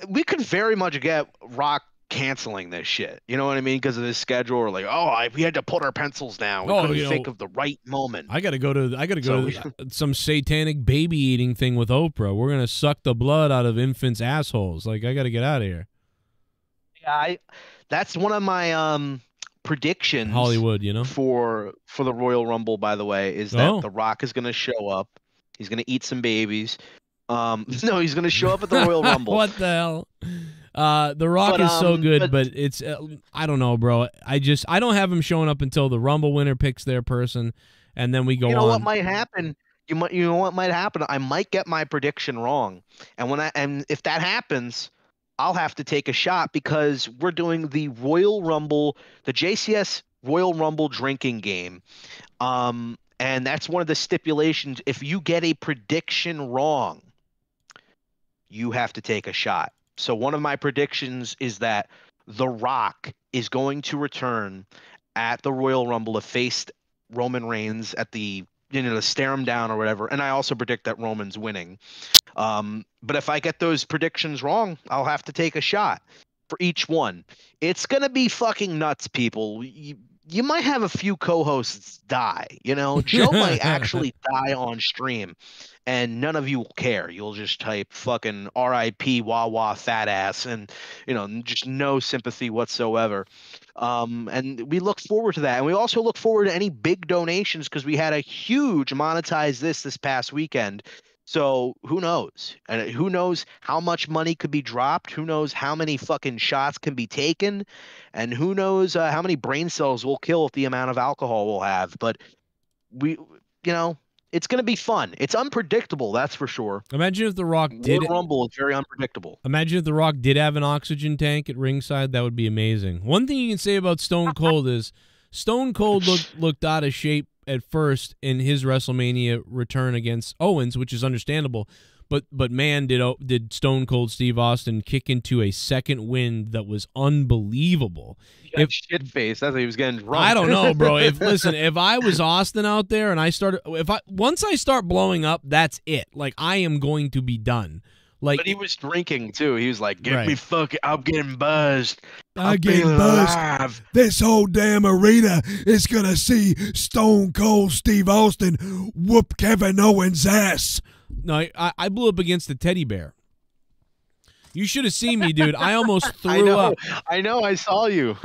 We could very much get Rock canceling this shit. You know what I mean? Because of his schedule, or like, we had to put our pencils down. We couldn't think of the right moment. I gotta go to some satanic baby eating thing with Oprah. We're gonna suck the blood out of infants' assholes. Like, I gotta get out of here. Yeah, that's one of my predictions. Hollywood, you know, for the Royal Rumble, by the way, is that The Rock is gonna show up. He's gonna eat some babies. No, he's gonna show up at the Royal Rumble. What the hell? The Rock is so good, but it's I don't know, bro. I don't have him showing up until the Rumble winner picks their person, and then we go on. You know what might happen? You know what might happen? I might get my prediction wrong, and if that happens, I'll have to take a shot because we're doing the Royal Rumble, the JCS Royal Rumble drinking game, and that's one of the stipulations. If you get a prediction wrong, you have to take a shot. So one of my predictions is that The Rock is going to return at the Royal Rumble to face Roman Reigns at the, to stare him down or whatever. And I also predict that Roman's winning. But if I get those predictions wrong, I'll have to take a shot for each one. It's going to be fucking nuts, people. You might have a few co-hosts die, Joe might actually die on stream and none of you will care. You'll just type fucking RIP Wawa fat ass and, just no sympathy whatsoever. And we look forward to that. And we also look forward to any big donations because we had a huge monetize this past weekend. So who knows? And who knows how much money could be dropped? Who knows how many fucking shots can be taken? And who knows how many brain cells we'll kill with the amount of alcohol we'll have? But it's going to be fun. It's unpredictable, that's for sure. Imagine if The Rock did Rumble is very unpredictable. Imagine if The Rock did have an oxygen tank at ringside. That would be amazing. One thing you can say about Stone Cold is Stone Cold looked out of shape at first in his WrestleMania return against Owens, which is understandable. But man, did Stone Cold Steve Austin kick into a second wind that was unbelievable. If shit face, that's what he was getting drunk. I don't know, bro. If I was Austin out there and once I start blowing up, that's it. Like, I am going to be done. Like, but he was drinking too. He was like, Right. me fucking, I'm getting buzzed. I'm getting buzzed. Alive. This whole damn arena is gonna see Stone Cold Steve Austin whoop Kevin Owens' ass. No, I blew up against a teddy bear. You should have seen me, dude. I almost threw up. I know. I saw you.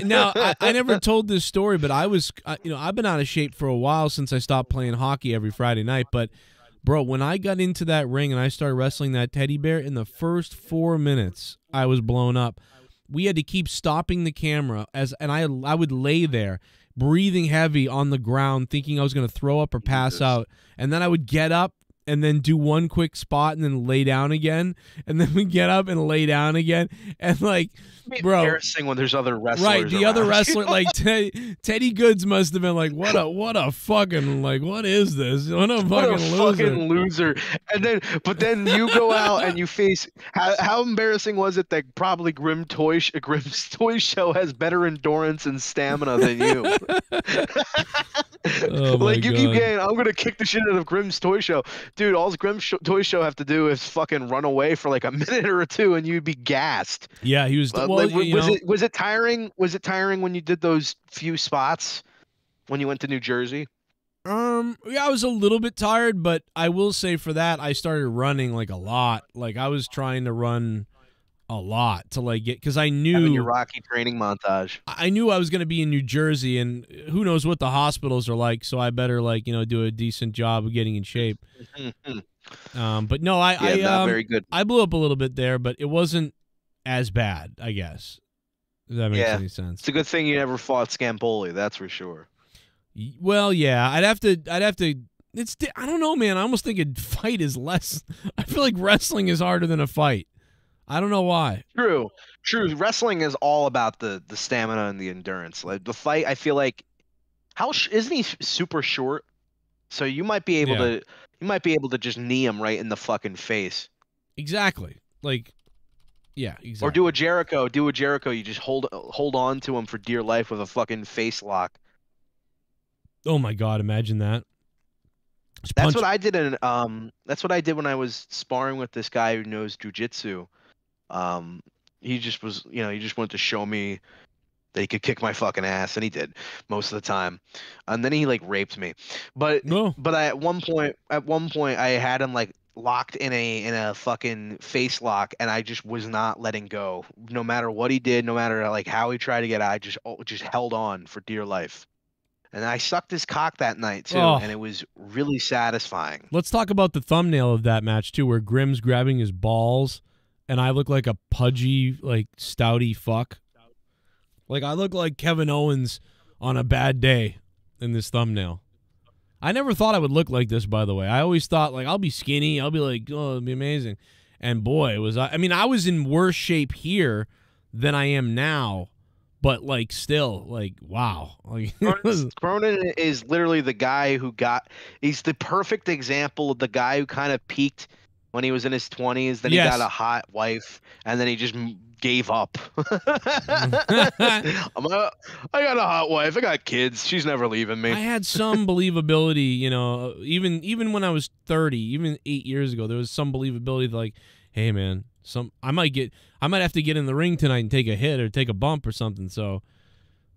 Now, I never told this story, but I've been out of shape for a while since I stopped playing hockey every Friday night. But, bro, when I got into that ring and I started wrestling that teddy bear, in the first 4 minutes, I was blown up. we had to keep stopping the camera and I would lay there breathing heavy on the ground thinking I was going to throw up or pass out, and then I would get up and then do one quick spot and then lay down again, and then we get up and lay down again, and like, bro, embarrassing when there's other wrestlers. Right, the other around. wrestler, like Teddy Goods must have been like, what a fucking, like, what is this? What a fucking loser. But then you go out and you face. How embarrassing was it that probably Grimm's Toy Show has better endurance and stamina than you? Oh my like you God. keep getting, I'm gonna kick the shit out of Grimm's Toy Show, dude. All Grimm's Toy Show have to do is fucking run away for like a minute or two, and you'd be gassed. Yeah, he was. Well, like, was it tiring? Was it tiring when you did those few spots when you went to New Jersey? Yeah, I was a little bit tired, but I will say for that, I started running like a lot. Like I was trying to run a lot to like get, because I knew having your Rocky training montage. I knew I was going to be in New Jersey, and who knows what the hospitals are like. So I better like do a decent job of getting in shape. But no, not very good. I blew up a little bit there, but it wasn't as bad, I guess. If that makes any sense. It's a good thing you never fought Scampoli, that's for sure. Well, yeah, I'd have to. I don't know, man. I almost think a fight is less. I feel like wrestling is harder than a fight. I don't know why. True. Wrestling is all about the stamina and the endurance. Like the fight, I feel like, isn't he super short? So you might be able to just knee him right in the fucking face. Exactly. Like, yeah, exactly. Or do a Jericho. You just hold on to him for dear life with a fucking face lock. Oh my God! Imagine that. That's what I did that's what I did when I was sparring with this guy who knows jujitsu. He just was, he just wanted to show me that he could kick my fucking ass, and he did most of the time. And then he like raped me. But at one point I had him like locked in a fucking face lock, and I just was not letting go. No matter what he did, no matter like how he tried to get out, I just held on for dear life. And I sucked his cock that night too, and it was really satisfying. Let's talk about the thumbnail of that match too, where Grimm's grabbing his balls, and I look like a pudgy, like stouty fuck. Like I look like Kevin Owens on a bad day in this thumbnail. I never thought I would look like this, by the way. I always thought like I'll be skinny, I'll be like, oh, it'll be amazing. And boy, I was in worse shape here than I am now. But like still, like wow. Like Cronin is literally the guy he's the perfect example of the guy who kind of peaked when he was in his 20s, then he got a hot wife, and then he just gave up. I got a hot wife, I got kids, she's never leaving me. I had some believability, even when I was 30, even 8 years ago, there was some believability like, hey man, I might have to get in the ring tonight and take a hit or take a bump or something. So,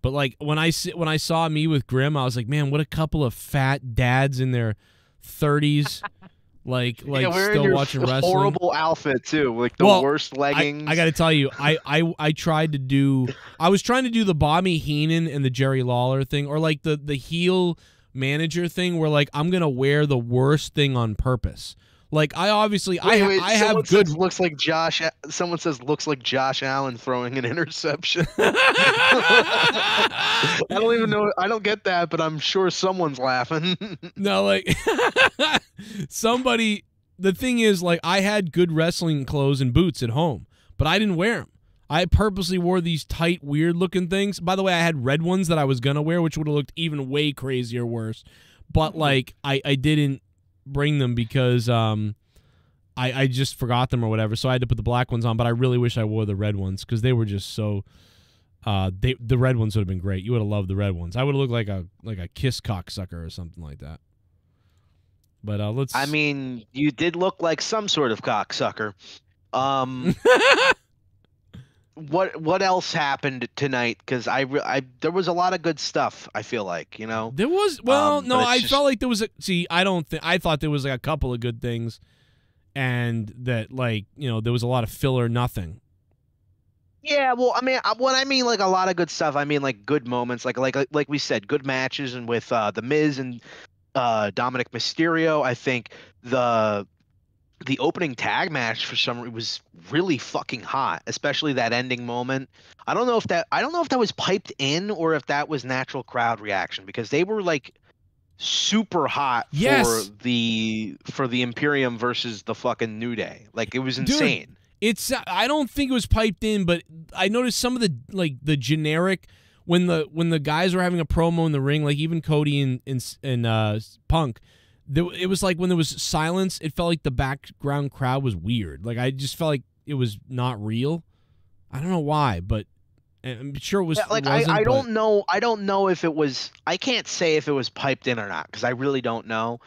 but like when I saw me with Grimm, I was like, man, what a couple of fat dads in their 30s, like still watching wrestling. Horrible outfit too, like the worst leggings. I got to tell you, I was trying to do the Bobby Heenan and the Jerry Lawler thing, or like the heel manager thing, where like I'm gonna wear the worst thing on purpose. Like I obviously I have good looks like Josh. Someone says looks like Josh Allen throwing an interception. I don't even know. I don't get that, but I'm sure someone's laughing. No, like somebody. The thing is, like I had good wrestling clothes and boots at home, but I didn't wear them. I purposely wore these tight, weird-looking things. By the way, I had red ones that I was gonna wear, which would have looked even way crazier, worse. But like I didn't bring them because I just forgot them or whatever, so I had to put the black ones on. But I really wish I wore the red ones because they were just so the red ones would have been great. You would have loved the red ones. I would have looked like a kiss cocksucker or something like that. But let's I mean, you did look like some sort of cocksucker. What else happened tonight? Because there was a lot of good stuff. I feel like there was. Well, no, I felt like there was I thought there was like a couple of good things, and that like there was a lot of filler nothing. Yeah, well, I mean, when I mean like a lot of good stuff, I mean like good moments, like we said, good matches, and with the Miz and Dominic Mysterio, I think the the opening tag match for some reason was really fucking hot, especially that ending moment. I don't know if that was piped in or if that was natural crowd reaction, because they were like super hot Yes. for the Imperium versus the fucking New Day. Like, it was insane. Dude, it's I don't think it was piped in, but I noticed some of the generic when the guys were having a promo in the ring, like even Cody and Punk. It was like when there was silence, it felt like the background crowd was weird. Like, I just felt like it was not real. I don't know why, but I'm sure it was. Yeah, like, I don't know. I don't know if it was. I can't say if it was piped in or not, because I really don't know.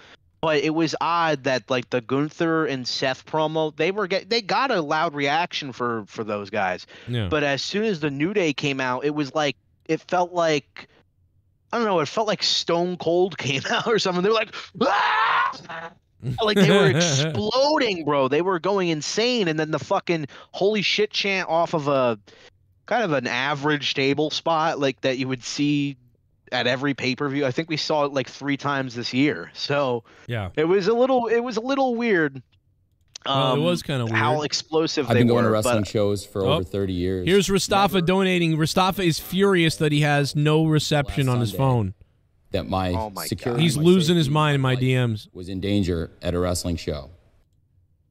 But it was odd that, like, the Gunther and Seth promo, they got a loud reaction for those guys. Yeah. But as soon as the New Day came out, it was like, it felt like, I don't know, it felt like Stone Cold came out or something. They were like, ah! Like, they were exploding, bro. They were going insane. And then the fucking holy shit chant off of a kind of an average stable spot, like, that you would see at every pay-per-view. I think we saw it like 3 times this year. So yeah, it was a little weird. Well, it was kind of weird how explosive I've they been going were, to wrestling but shows for over 30 years. Here's Rastafa donating. Rastafa is furious that he has no reception on his phone. That my security, he's my losing his safety, mind in my life DMs. was in danger at a wrestling show.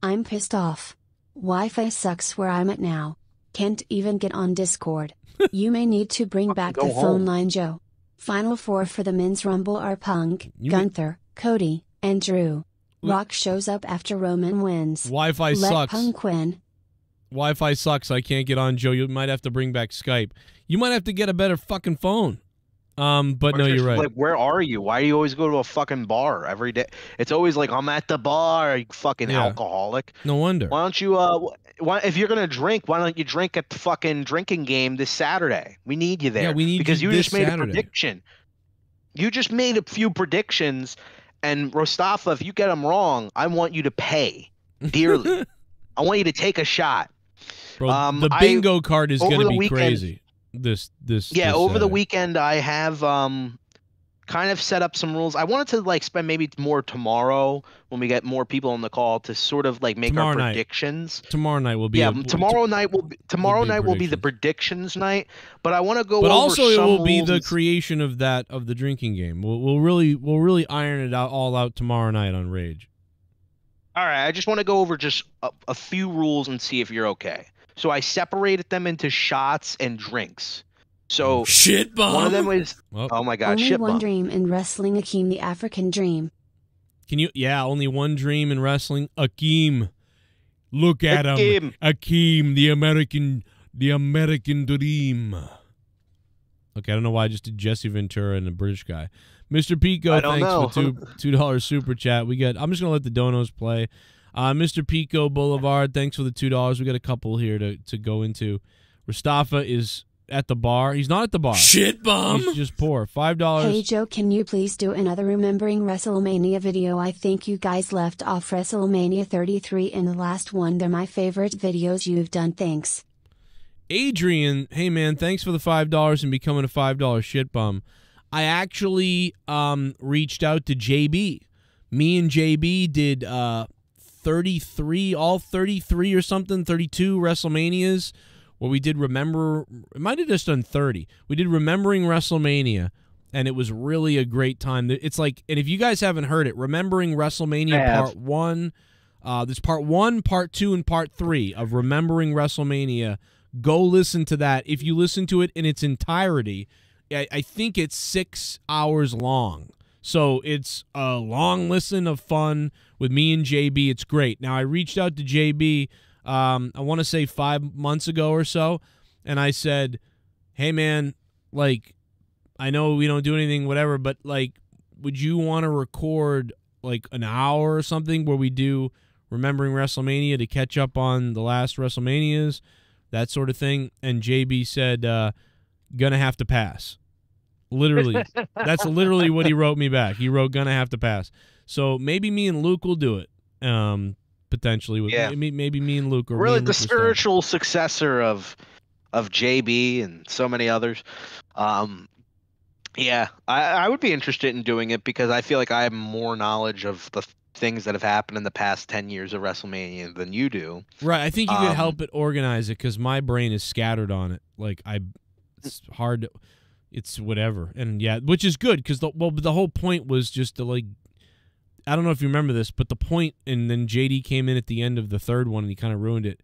I'm pissed off. Wi-Fi sucks where I'm at now. Can't even get on Discord. You may need to bring back the phone line, Joe. Final 4 for the men's rumble are Punk, Gunther, Cody, and Drew. Rock shows up after Roman wins. Wi-Fi Let sucks. Punk win. Wi-Fi sucks. I can't get on, Joe. You might have to bring back Skype. You might have to get a better fucking phone. But no, you're right. Like, where are you? Why do you always go to a fucking bar every day? It's always like, I'm at the bar, you fucking alcoholic. No wonder. Why don't you, if you're going to drink, why don't you drink at the fucking drinking game this Saturday? We need you there. Yeah, we need because you you this just made Saturday. a prediction. You just made a few predictions, and Rastafa, if you get them wrong, I want you to pay dearly. I want you to take a shot. Bro, the bingo card is going to be crazy. This over the weekend I have kind of set up some rules. I wanted to, like, spend maybe more tomorrow when we get more people on the call to sort of, like, make our predictions. Tomorrow night will be tomorrow night will be the predictions night, but I want to go but over also it will be the rules. creation of the drinking game. We'll really iron it all out tomorrow night on Rage. All right, I just want to go over just a few rules and see if you're okay. So I separated them into shots and drinks. So shit bomb. One of them was oh my god, only shit one bomb. dream in wrestling, Akeem the African Dream. Can you? Yeah, only one dream in wrestling. Akeem, look at him. Akeem, the American dream. Okay, I don't know why I just did Jesse Ventura and a British guy. Mr. Pico, thanks for $2 super chat. I'm just gonna let the donos play. Mr. Pico Boulevard, thanks for the $2. We got a couple here to go into. Rastafa is at the bar. He's not at the bar. Shit bomb. He's just poor. $5. Hey Joe, can you please do another Remembering WrestleMania video? I think you guys left off WrestleMania 33 in the last one. They're my favorite videos you've done. Thanks. Adrian, hey man, thanks for the $5 and becoming a $5 shit bum. I actually reached out to JB. Me and JB did 33 or something, 32 WrestleManias, where we did it might have just done 30. We did Remembering WrestleMania, and it was really a great time. It's like, and if you guys haven't heard it, Remembering WrestleMania Part 1, there's Part 1, Part 2, and Part 3 of Remembering WrestleMania. Go listen to that. If you listen to it in its entirety, I think it's 6 hours long. So it's a long listen of fun with me and JB. It's great. Now, I reached out to JB, I want to say 5 months ago or so, and I said, hey, man, like, I know we don't do anything, whatever, but, like, would you want to record, like, an hour or something where we do Remembering WrestleMania to catch up on the last WrestleManias, that sort of thing? And JB said, gonna have to pass. Literally. That's literally what he wrote me back. He wrote, gonna have to pass. So maybe me and Luke will do it. Potentially. Maybe me and Luke. Or really the spiritual successor of JB and so many others. Yeah, I would be interested in doing it because I feel like I have more knowledge of things that have happened in the past 10 years of WrestleMania than you do. Right. I think you could help it organize it because my brain is scattered on it. Like it's hard to, it's whatever. And yeah, which is good because the whole point was just to like, I don't know if you remember this, but the point, and then JD came in at the end of the third one and he kind of ruined it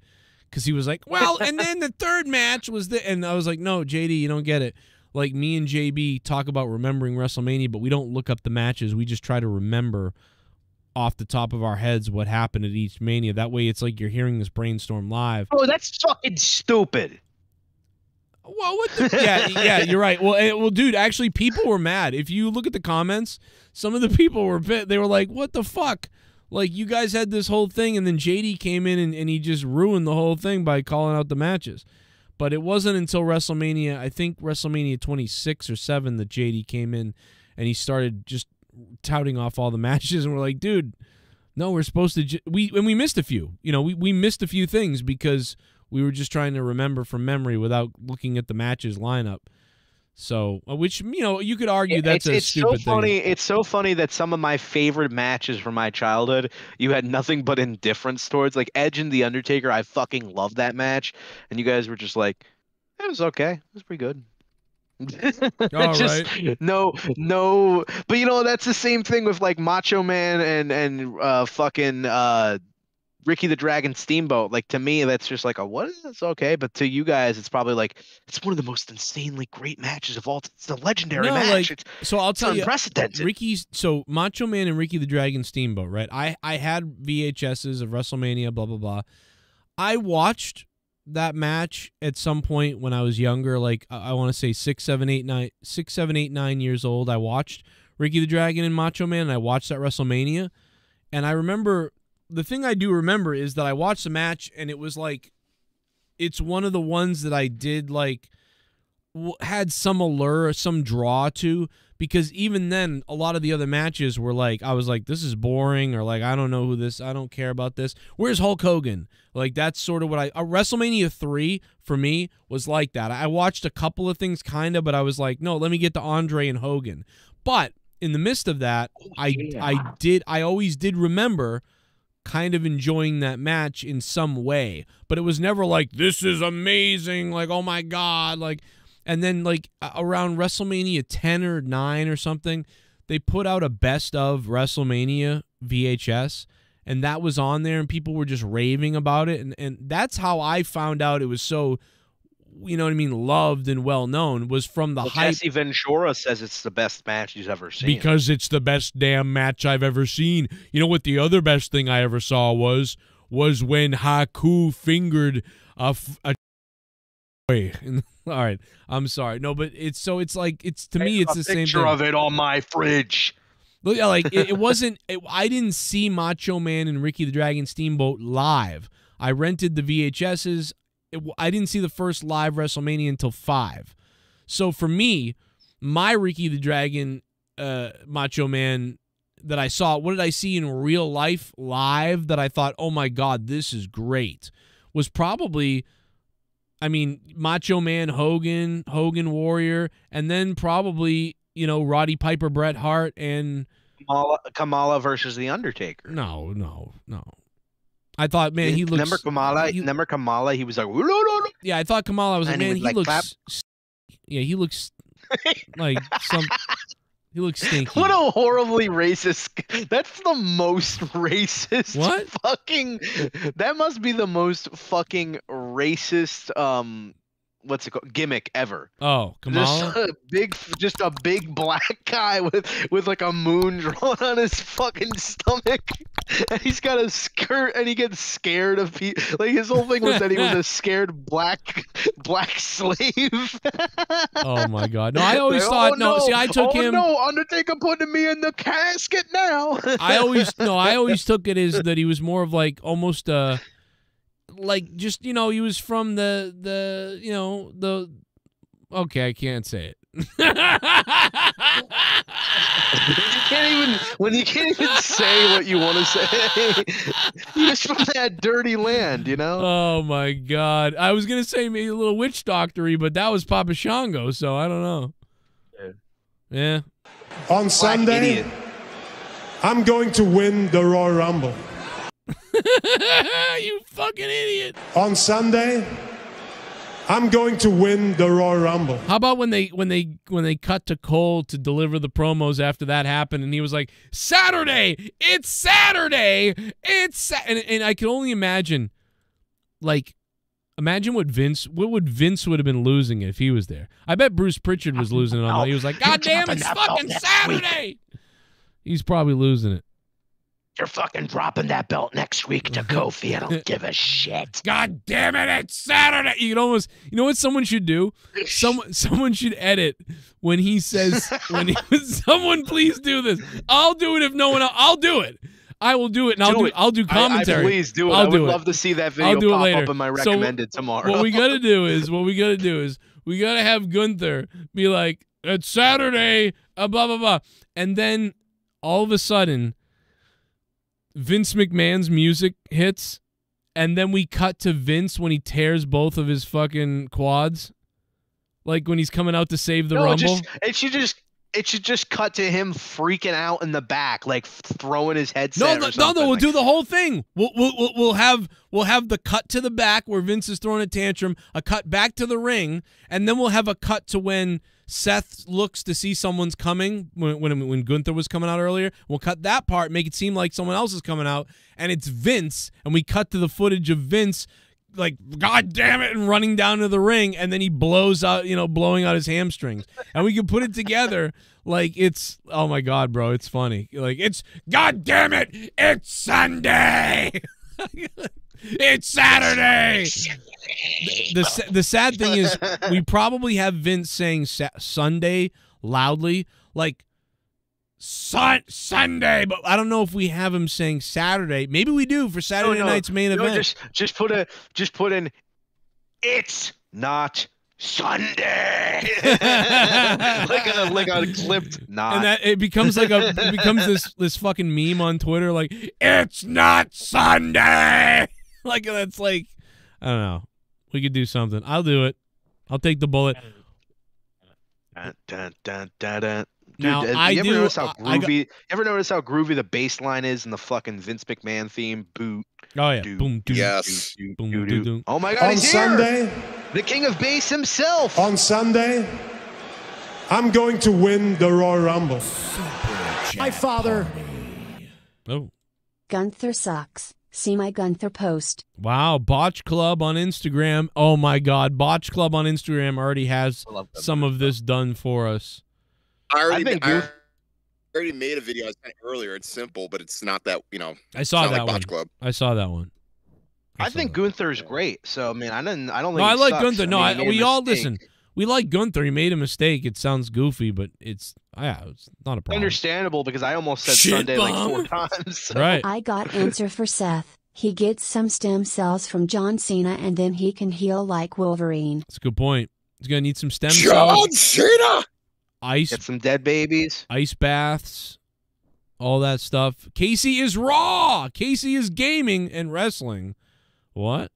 because he was like, well, and then the third match was and I was like, no, JD, you don't get it. Like me and JB talk about remembering WrestleMania, but we don't look up the matches. We just try to remember off the top of our heads what happened at each Mania. That way it's like you're hearing this brainstorm live. Oh, that's fucking stupid. Well, what the yeah, you're right. Well, dude, actually people were mad. If you look at the comments, some of the people were they were like, what the fuck? Like, you guys had this whole thing, and then JD came in and he just ruined the whole thing by calling out the matches. But it wasn't until WrestleMania, I think WrestleMania 26 or 7, that JD came in and he started just touting off all the matches, and we're like, dude, no, we're supposed to we missed a few. You know, we missed a few things because we were just trying to remember from memory without looking at the matches lineup. So, which, you know, you could argue that's a stupid thing. It's so funny that some of my favorite matches from my childhood, you had nothing but indifference towards. Like Edge and The Undertaker, I fucking loved that match, and you guys were just like, it was okay, it was pretty good. Right. No, but you know, that's the same thing with like Macho Man and fucking Ricky the Dragon Steamboat. Like, to me, that's just like what is this? Okay, but to you guys, it's probably like it's one of the most insanely great matches of all. It's a legendary match. Like, so I'll tell you, unprecedented. So Macho Man and Ricky the Dragon Steamboat, right? I had VHSs of WrestleMania, blah blah blah. I watched that match at some point when I was younger, like I want to say 6, 7, 8, 9 years old. I watched Ricky the Dragon and Macho Man, and I watched that WrestleMania, and I remember. The thing I do remember is that I watched the match, and it was like, it's one of the ones that I did like had some allure, some draw to, because even then a lot of the other matches were like, I was like, this is boring, or like, I don't know who this, I don't care about this. Where's Hulk Hogan? Like, that's sort of what WrestleMania 3 for me was like that. I watched a couple of things kind of, but I was like, no, let me get to Andre and Hogan. But in the midst of that, I always did remember kind of enjoying that match in some way, but it was never like, this is amazing, like, oh my god, like. And then like around WrestleMania 10 or 9 or something, they put out a best of WrestleMania VHS, and that was on there, and people were just raving about it, and that's how I found out it was so, you know what I mean, loved and well known, was from the hype. Jesse Ventura says it's the best match he's ever seen. Because it's the best damn match I've ever seen. You know what the other best thing I ever saw was when Haku fingered a wait. All right, I'm sorry. No, but it's like, it's, to me, it's the same thing. Picture of it on my fridge. Yeah, like it wasn't. I didn't see Macho Man and Ricky the Dragon Steamboat live. I rented the VHSs. I didn't see the first live WrestleMania until 5. So for me, my Ricky the Dragon Macho Man that I saw, what did I see in real life live that I thought, oh my God, this is great, was probably, I mean, Macho Man, Hogan Warrior, and then probably, you know, Roddy Piper, Bret Hart, and Kamala versus The Undertaker. No. I thought, man, he looks. Remember Kamala? He was like, yeah, I thought Kamala was like, man, he looks. Yeah, he looks like some. He looks stinky. What a horribly racist. That's the most racist. What? Fucking. That must be the most fucking racist. What's it called? Gimmick ever. Oh, Kamala? Just a big black guy with like a moon drawn on his fucking stomach, and he's got a skirt, and he gets scared of people. Like, his whole thing was that he was a scared black slave. Oh my God! No, I always thought See, I took him. No, Undertaker putting me in the casket now. I always took it as that he was more of like almost like, just, you know, he was from the you know, the, okay, I can't say it. you can't even say what you want to say. He was from that dirty land, you know. Oh my God, I was gonna say maybe a little witch doctory, but that was Papa Shango, so I don't know. Yeah. On Sunday, I'm going to win the Royal Rumble. You fucking idiot. On Sunday, I'm going to win the Royal Rumble. How about when they cut to Cole to deliver the promos after that happened, and he was like, Saturday! It's Saturday! And I can only imagine, like, imagine what would Vince would have been losing if he was there. I bet Bruce Pritchard was losing it on. He was like, God damn, it's fucking Saturday! He's probably losing it. You're fucking dropping that belt next week to Kofi. I don't give a shit. God damn it, it's Saturday. You know what someone should do? Someone should edit when he says, someone please do this. I'll do it if no one else. I'll do it. I will do it, and I'll do commentary. Please do it. I would love to see that video pop up in my recommended tomorrow. What we gotta do is we gotta have Gunther be like, it's Saturday, blah blah blah, and then all of a sudden Vince McMahon's music hits, and then we cut to Vince when he tears both of his fucking quads, like when he's coming out to save the Rumble. It should just cut to him freaking out in the back, like throwing his headset. No, we'll do the whole thing. We'll have the cut to the back where Vince is throwing a tantrum, a cut back to the ring, and then we'll have a cut to when Seth looks to see someone's coming when Gunther was coming out earlier. We'll cut that part, make it seem like someone else is coming out, and it's Vince, and we cut to the footage of Vince like, God damn it, and running down to the ring, and then he blows out, blowing out his hamstrings. And we can put it together like it's, oh my God, bro, it's funny. Like, it's, God damn it, it's Sunday. It's Saturday. The sad thing is we probably have Vince saying Sunday loudly, like Sunday, but I don't know if we have him saying Saturday. Maybe we do for Saturday night's main event. Just put in it's not Sunday. like a clipped knot. And that it becomes like this fucking meme on Twitter, like, it's not Sunday. Like, that's like, I don't know. We could do something. I'll do it. I'll take the bullet. Dude, now, you ever notice how groovy the bass line is in the fucking Vince McMahon theme? Boot. Oh yeah. Boom. Yes. Boom. Oh my God. On He's Sunday, here. The king of bass himself. On Sunday, I'm going to win the Royal Rumble. My father. Oh. Gunther sucks. See my Gunther post. Wow, Botch Club on Instagram. Oh my God, Botch Club on Instagram already has some of this done for us. I already made a video I sent earlier. It's simple, but it's not that, I saw that like one. Botch Club. I saw that one. I think Gunther's great. So I mean, I don't think. No, I like Gunther. I No, mean, we all listen. We like Gunther. He made a mistake. It sounds goofy, but it's not a problem. Understandable, because I almost said Sunday like 4 times. So. Right. I got answer for Seth. He gets some stem cells from John Cena, and then he can heal like Wolverine. That's a good point. He's gonna need some stem John cells. Cena. Get some dead babies. Ice baths, all that stuff. Casey is Raw. Casey is gaming and wrestling. What?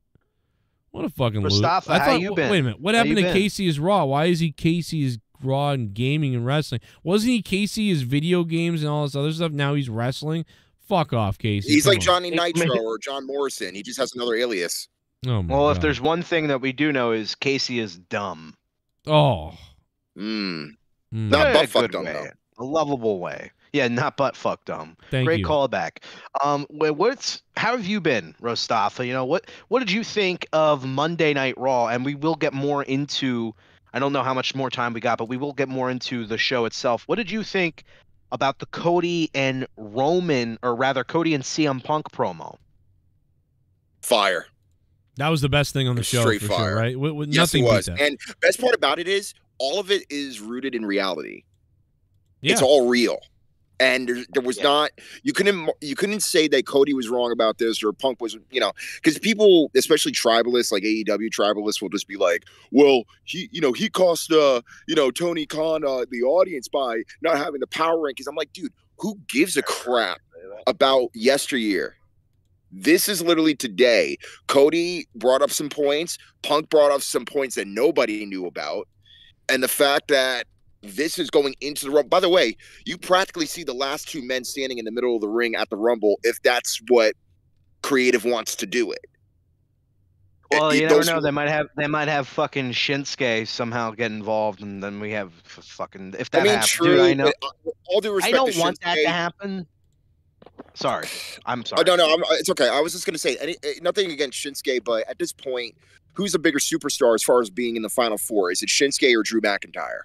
What a fucking loser. Mustafa, how you been? Wait a minute. What happened to Casey is Raw? Why is he Casey is Raw and gaming and wrestling? Wasn't he Casey is video games and all this other stuff? Now he's wrestling? Fuck off, Casey. He's like Johnny Nitro or John Morrison. He just has another alias. Oh my well, God. If there's one thing that we do know is Casey is dumb. Oh. Not butt fuck dumb, though. A lovable way. Yeah, not butt fuck dumb. Thank Great you. callback. How have you been, Rostafa? What did you think of Monday Night Raw? And we will get more into, I don't know how much more time we got, but we will get more into the show itself. What did you think about the Cody and Roman, or rather Cody and CM Punk promo? Fire. That was the best thing on the show, Straight for fire. sure, right? Yes, Nothing it was. beat that. And best part about it is all of it is rooted in reality. Yeah. It's all real. And there was not, you couldn't say that Cody was wrong about this or Punk was, because people, especially tribalists, like AEW tribalists, will just be like, well, he cost, Tony Khan, the audience by not having the power rankings. I'm like, dude, who gives a crap about yesteryear? This is literally today. Cody brought up some points. Punk brought up some points that nobody knew about. And the fact that this is going into the Rumble. By the way, you practically see the last two men standing in the middle of the ring at the Rumble if that's what creative wants to do it. Well, you never know. They might have fucking Shinsuke somehow get involved, and then we have fucking if that happens. True, dude, I know. All due respect, I don't want that to happen. Sorry, I'm sorry. Oh, no, it's okay. I was just gonna say nothing against Shinsuke, but at this point, who's a bigger superstar as far as being in the Final Four? Is it Shinsuke or Drew McIntyre?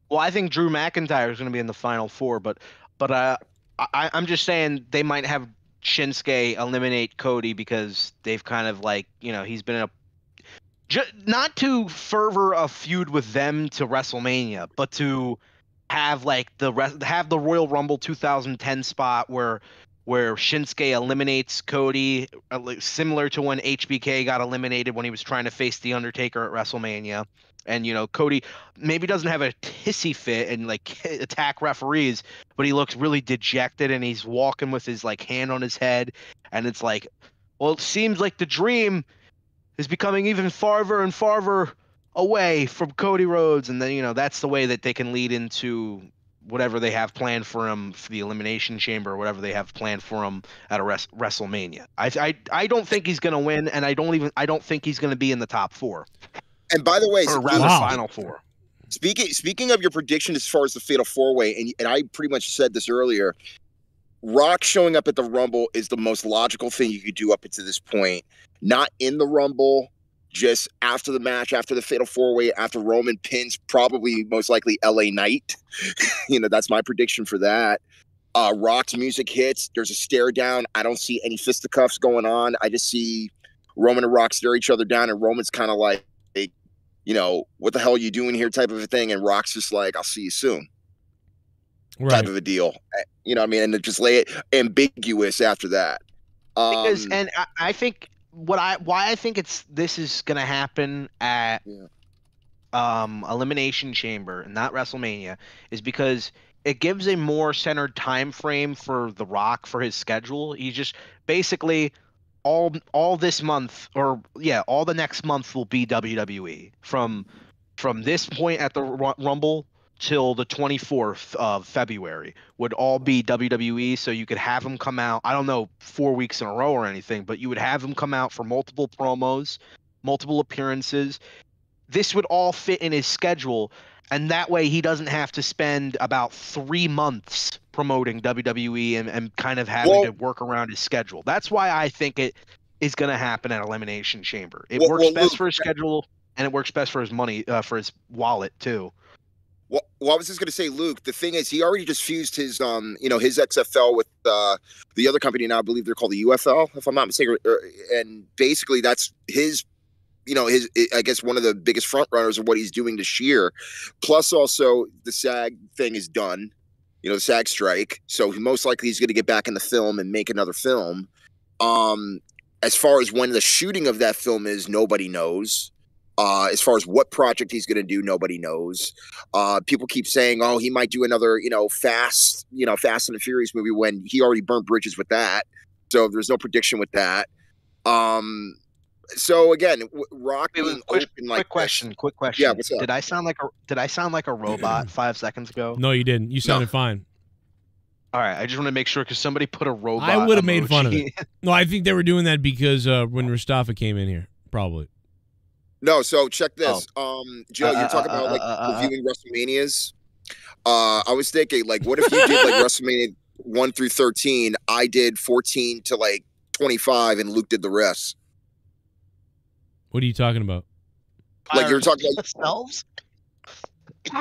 Well, I think Drew McIntyre is going to be in the Final Four, but I'm just saying they might have Shinsuke eliminate Cody because they've kind of like, you know, he's been in a not to further a feud with them to WrestleMania, but to have like the Royal Rumble 2010 spot where Shinsuke eliminates Cody, similar to when HBK got eliminated when he was trying to face The Undertaker at WrestleMania. And, you know, Cody maybe doesn't have a hissy fit and, like, attack referees, but he looks really dejected and he's walking with his, like, hand on his head. And it's like, well, it seems like the dream is becoming even farther and farther away from Cody Rhodes. And then, you know, that's the way that they can lead into whatever they have planned for him for the Elimination Chamber or whatever they have planned for him at a WrestleMania. I don't think he's going to win, and I don't think he's going to be in the top four. And by the way, or around the Final Four. Speaking of your prediction as far as the Fatal 4-Way, and I pretty much said this earlier, Rock showing up at the Rumble is the most logical thing you could do up until this point. Not in the Rumble, just after the match, after the Fatal 4-Way, after Roman pins, probably most likely LA Knight. You know, that's my prediction for that. Rock's music hits. There's a stare down. I don't see any fisticuffs going on. I just see Roman and Rock stare each other down, and Roman's kind of like, you know, what the hell are you doing here type of a thing. And Rock's just like, I'll see you soon. Right. Type of a deal. You know what I mean? And just lay it ambiguous after that. Because, and I think why I think this is going to happen at Elimination Chamber and not WrestleMania is because it gives a more centered time frame for The Rock for his schedule. He just basically all this month, or all the next month will be WWE from this point at the Rumble till the 24th of February would all be WWE. So you could have him come out, I don't know, 4 weeks in a row or anything, but you would have him come out for multiple promos, multiple appearances. This would all fit in his schedule. And that way he doesn't have to spend about 3 months promoting WWE and kind of having to work around his schedule. That's why I think it is going to happen at Elimination Chamber. It works best for his schedule, and it works best for his money, for his wallet too. Well, I was just going to say, Luke, the thing is he already just fused his, his XFL with the other company now. I believe they're called the UFL, if I'm not mistaken. And basically that's his, I guess one of the biggest front runners of what he's doing this year. Plus also the SAG thing is done, the SAG strike. So most likely he's going to get back in the film and make another film. As far as when the shooting of that film is, nobody knows. As far as what project he's going to do, nobody knows. People keep saying, oh, he might do another, Fast and the Furious movie when he already burnt bridges with that. So there's no prediction with that. So again, Rock being open like quick question. Yeah, what's up? Did I sound like a robot 5 seconds ago? No, you didn't. You sounded fine. All right, I just want to make sure because somebody put a robot. I would have made fun of it. No, I think they were doing that because when Mustafa came in here, probably. No, so check this. Joe, you're talking about like reviewing WrestleManias. I was thinking, like, what if you did like WrestleMania 1 through 13? I did 14 to like 25, and Luke did the rest. What are you talking about? Like you're talking about ourselves?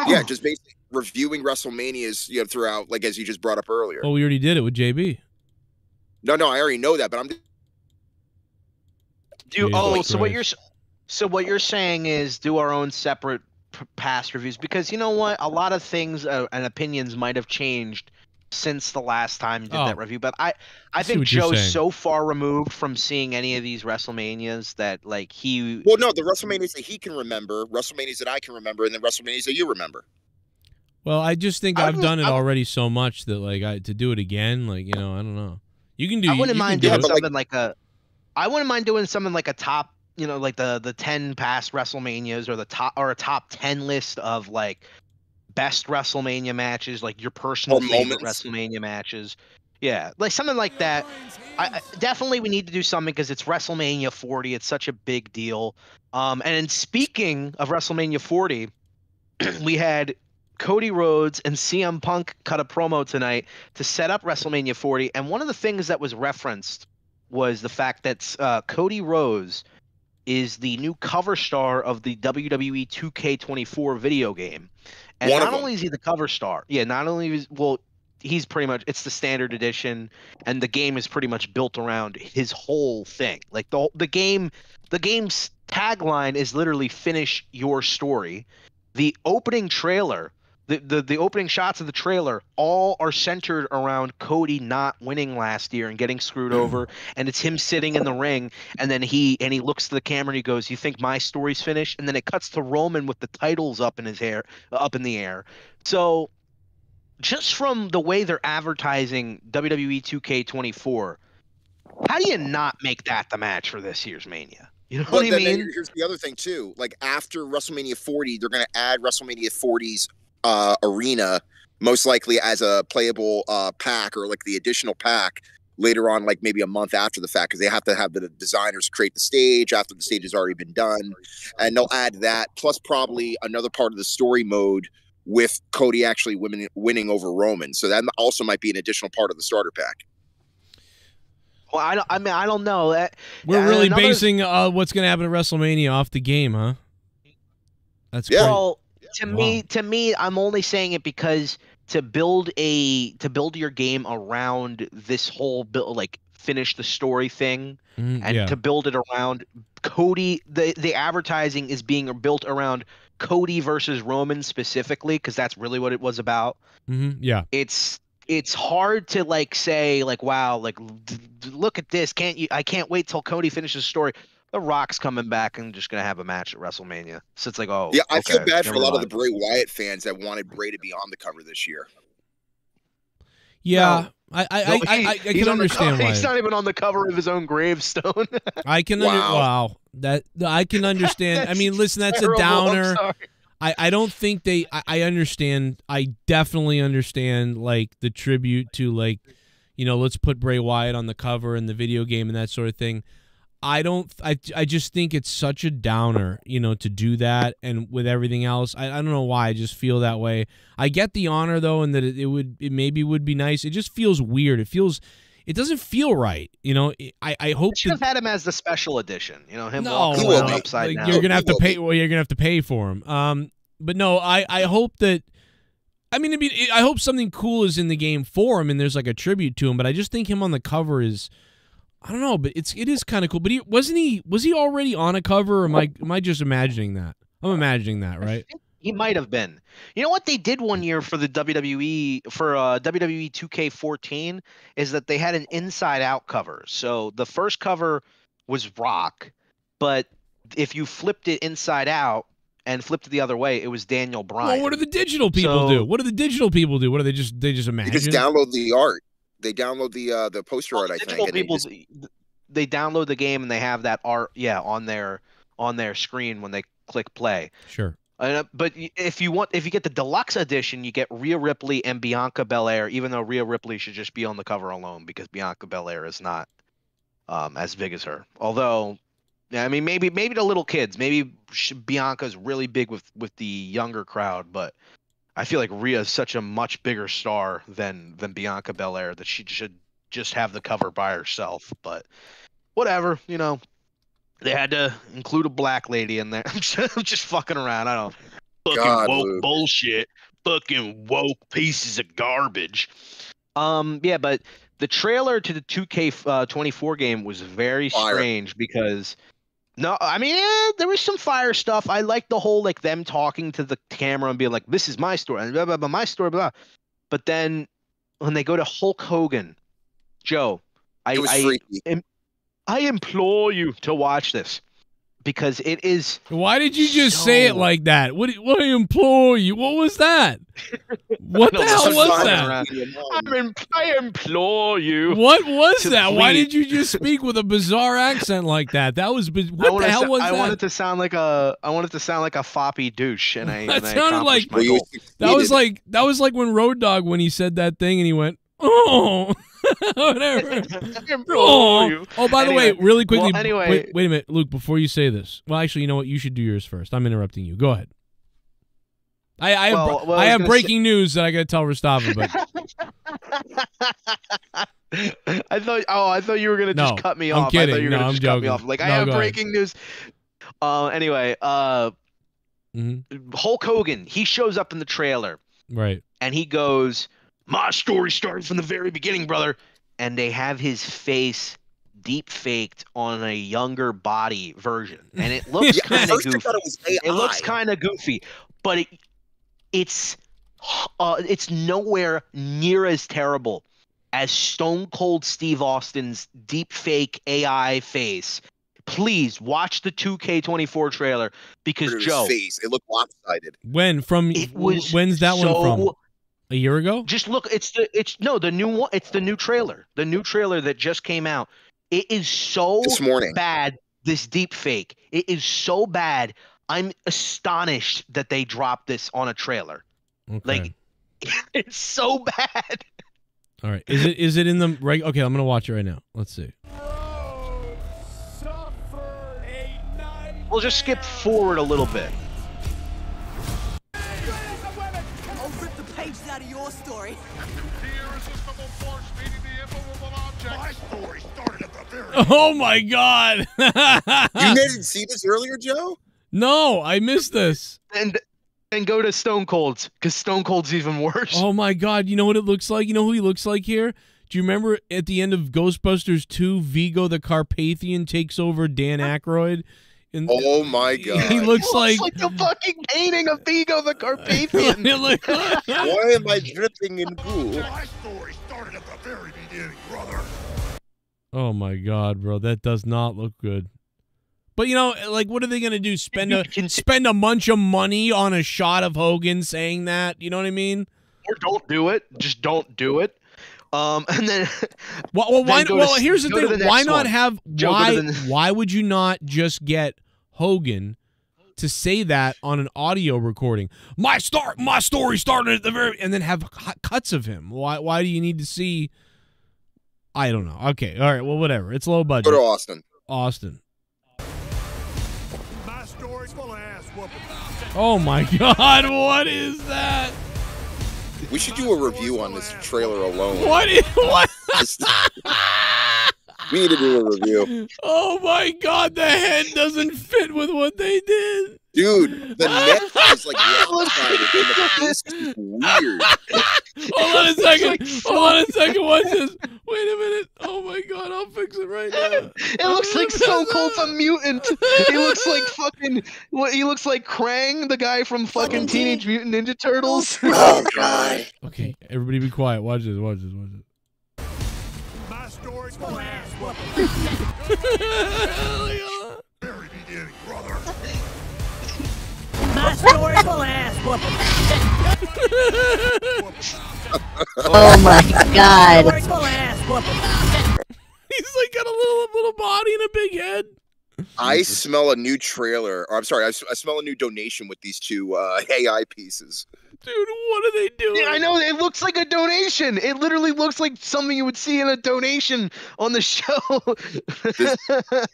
Yeah, just basically reviewing WrestleManias, throughout, like as you just brought up earlier. Well, we already did it with JB. No, I already know that, but I'm. So what you're saying is do our own separate past reviews, because you know what, a lot of things and opinions might have changed since the last time you did that review, but I think Joe's so far removed from seeing any of these WrestleManias that like he. Well, no, the WrestleManias that he can remember, WrestleManias that I can remember, and then WrestleManias that you remember. Well, I just think I've done it already so much that like to do it again, like I don't know. You can do. I wouldn't mind doing something like a. I wouldn't mind doing something like a top, you know, like the 10 past WrestleManias, or a top 10 list of like best WrestleMania matches, like your personal favorite WrestleMania matches. Yeah, like something like that. I definitely, we need to do something because it's WrestleMania 40. It's such a big deal. And speaking of WrestleMania 40, we had Cody Rhodes and CM Punk cut a promo tonight to set up WrestleMania 40. And one of the things that was referenced was the fact that Cody Rhodes is the new cover star of the WWE 2K24 video game. And not only is he the cover star, not only is, well, he's pretty much, it's the standard edition, and the game is pretty much built around his whole thing. Like the game's tagline is literally finish your story. The opening trailer, the opening shots of the trailer all are centered around Cody not winning last year and getting screwed over, and it's him sitting in the ring, and then he looks to the camera and he goes, "You think my story's finished?" And then it cuts to Roman with the titles up in the air. So just from the way they're advertising WWE 2K24, how do you not make that the match for this year's Mania? You know what I mean? Here's the other thing too. Like after WrestleMania 40, they're going to add WrestleMania 40's arena, most likely as a playable pack, or like the additional pack later on, like maybe a month after the fact, because they have to have the designers create the stage after the stage has already been done, and they'll add that plus probably another part of the story mode with Cody actually winning over Roman. So that also might be an additional part of the starter pack. Well, I don't know. We're really basing what's going to happen at WrestleMania off the game, huh? That's great. Well, to me, I'm only saying it because to build your game around this whole like finish the story thing, and to build it around Cody, the advertising is being built around Cody versus Roman specifically, because that's really what it was about. Yeah, it's hard to like say like, wow, like look at this, I can't wait till Cody finishes the story. The Rock's coming back and just gonna have a match at WrestleMania. So it's like, oh yeah, I feel bad for a lot of the Bray Wyatt fans that wanted Bray to be on the cover this year. Yeah, no, I can understand why. He's not even on the cover of his own gravestone. I can I can understand. I mean, listen, that's terrible. A downer. I don't think I understand. I definitely understand like the tribute to, like, you know, let's put Bray Wyatt on the cover in the video game and that sort of thing. I just think it's such a downer, you know, to do that, and with everything else, I don't know why. I just feel that way. I get the honor though, and that it maybe would be nice. It just feels weird. It doesn't feel right, you know. I hope should have had him as the special edition, you know, him walking around upside down. You're gonna have to pay. Well, you're gonna have to pay for him. But no, I hope that. I mean, I hope something cool is in the game for him, and there's like a tribute to him. But I just think him on the cover is, I don't know, but it is kind of cool. But was he already on a cover, or am I just imagining that? I'm imagining that, right? He might have been. You know what they did one year for the WWE, for WWE 2K14, is that they had an inside out cover. So the first cover was Rock, but if you flipped it inside out and flipped it the other way, it was Daniel Bryan. Well, what do the digital people do? What do the digital people do? What do they just imagine? They just download the art. They download the poster art. I think they download the game and they have that art, on their screen when they click play. Sure. But if you get the deluxe edition, you get Rhea Ripley and Bianca Belair. Even though Rhea Ripley should just be on the cover alone, because Bianca Belair is not as big as her. Although, I mean, maybe the little kids, maybe Bianca's really big with the younger crowd, but I feel like Rhea is such a much bigger star than Bianca Belair that she should just have the cover by herself. But whatever, you know, they had to include a black lady in there. I'm just fucking around. I don't woke bullshit. Fucking woke pieces of garbage. But the trailer to the 2K24 game was very strange because. No, I mean, there was some fire stuff. I like the whole, like, them talking to the camera and being like, this is my story, and blah, blah, blah, my story, blah. But then when they go to Hulk Hogan, Joe, I implore you to watch this. because it is. Why did you just say it like that? What I implore you? What was that? What the hell was that? I implore you. What was that? Why did you just speak with a bizarre accent like that? That was what the hell was that? I wanted to sound like a foppy douche, and that sounded like that was like when Road Dogg when he said that thing and he went, oh. Whatever. Oh, by the way, really quickly. Wait a minute, Luke. Before you say this, well, actually, you know what? You should do yours first. I'm interrupting you. Go ahead. I have breaking news that I got to tell Rostava. But I thought you were gonna just cut me off. I'm kidding. I thought you were gonna just cut me off. Like, I have breaking news. Anyway, Hulk Hogan, he shows up in the trailer, right? And he goes, "My story started from the very beginning, brother." And they have his face deep faked on a younger body version, and it looks kind of goofy. It looks kind of goofy, but it's nowhere near as terrible as Stone Cold Steve Austin's deep fake AI face. Please watch the 2K24 trailer because Joe, face, it looked lopsided. When's that one from? A year ago? Just look. The new one. It's the new trailer. The new trailer that just came out. It is so this morning. Bad. This deep fake. It is so bad. I'm astonished that they dropped this on a trailer. Okay. Like, it's so bad. All right. Is it in the right? Okay, I'm gonna watch it right now. Let's see. We'll just skip forward a little bit. Out of your story. Oh my God! You didn't see this earlier, Joe? No, I missed this. And go to Stone Cold's, because Stone Cold's even worse. Oh my God! You know what it looks like? You know who he looks like here? Do you remember at the end of Ghostbusters 2, Vigo the Carpathian takes over Dan Aykroyd? Oh my God! He looks like the fucking painting of Vigo the Carpathian. Why am I dripping in goo? My story started at the very beginning, brother. Oh my God, bro, that does not look good. But you know, like, what are they gonna do? Spend a bunch of money on a shot of Hogan saying that? You know what I mean? Or don't do it. Just don't do it. And then, here's the thing. Why not have? Why would you not just get Hogan to say that on an audio recording? My story started at the very, and then have cuts of him. Why do you need to see? I don't know. Okay, all right. Well, whatever. It's low budget. Go to Austin. Austin. My story's full of ass whooping. Oh my God! What is that? We should do a review on this trailer alone. What? We need to do a review. Oh my God, the head doesn't fit with what they did. Dude, the neck is like lopsided and the face is weird. Hold on a second. Watch this. Wait a minute. Oh my God, I'll fix it right now. It looks like Stone Cold's a mutant. He looks like fucking. He looks like Krang, the guy from fucking Teenage Mutant Ninja Turtles. Oh God. Okay, everybody be quiet. Watch this. My story's full of ass whooping. Very beginning, brother. My story's full of ass whooping. Oh my God. My story's full of ass whooping. He's like got a little body and a big head. I smell a new trailer. Or, I'm sorry, I smell a new donation with these two AI pieces. Dude, what are they doing? Yeah, I know. It looks like a donation. It literally looks like something you would see in a donation on the show.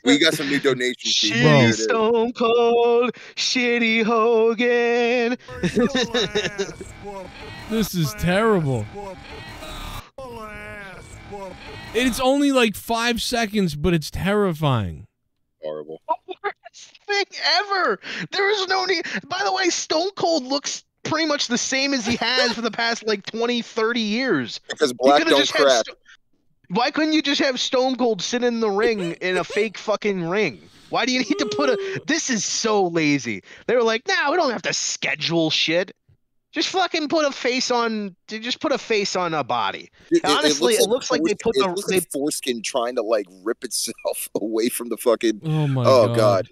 We got some new donations. Shitty Stone Cold, shitty Hogan. This is terrible. It's only like 5 seconds, but it's terrifying. Horrible. Worst thing ever. There is no need. By the way, Stone Cold looks pretty much the same as he has for the past like 20, 30 years. Because black don't crack. Why couldn't you just have Stone Cold sit in the ring in a fake fucking ring? Why do you need to put a... This is so lazy. They were like, nah, we don't have to schedule shit. Just fucking put a face on... Just put a face on a body. Honestly, it looks like they put the... It looks like foreskin trying to like rip itself away from the fucking... Oh my God.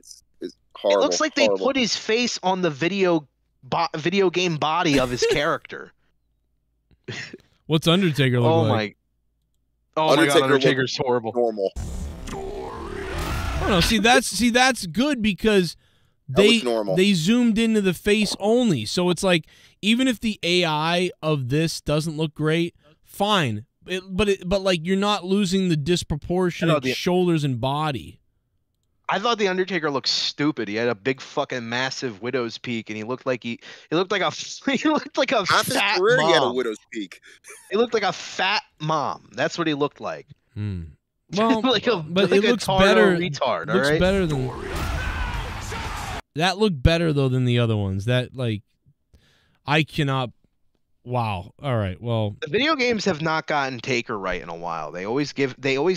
Horrible. It looks like they put his face on the video game body of his character. What's Undertaker look like? Oh my god, Undertaker's horrible. Normal. Oh no, see that's good because they zoomed into the face only. So it's like even if the AI of this doesn't look great, fine. But like you're not losing the disproportionate shoulders and body. I thought the Undertaker looked stupid. He had a big fucking massive widow's peak, and he looked like a Half fat his career, mom. he had a widow's peak. He looked like a fat mom. That's what he looked like. Well, but it looks better. Retard. Looks better than that. Looked better though than the other ones. That like I cannot. Wow. All right. Well, the video games have not gotten Taker right in a while. They always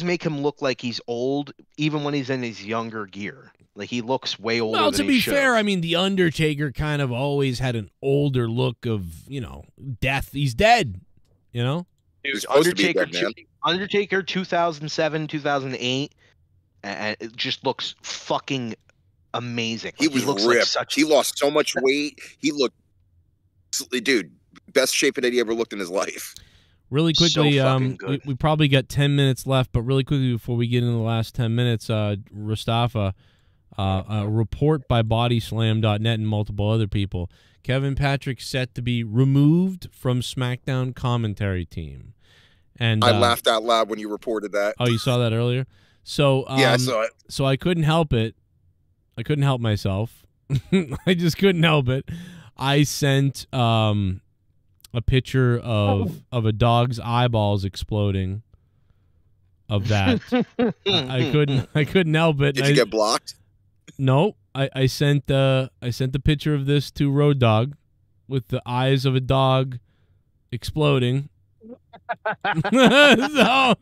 make him look like he's old, even when he's in his younger gear. Like he looks way older. Well, than to be he should. fair, I mean the Undertaker kind of always had an older look of death. He's dead. Dude, Undertaker 2007, 2008, and it just looks fucking amazing. He was ripped. Like he lost so much weight. He looked, dude. Best shape that he ever looked in his life. Really quickly, we probably got 10 minutes left, but really quickly before we get into the last 10 minutes, Mustafa, a report by bodyslam.net and multiple other people, Kevin Patrick set to be removed from SmackDown commentary team. And I laughed out loud when you reported that. Oh, you saw that earlier? So yeah, I saw it. So I couldn't help it. I couldn't help myself. I just couldn't help it. I sent a picture of a dog's eyeballs exploding. Of that, I couldn't help it. Did you get blocked? No, I sent the picture of this to Road Dogg with the eyes of a dog exploding. So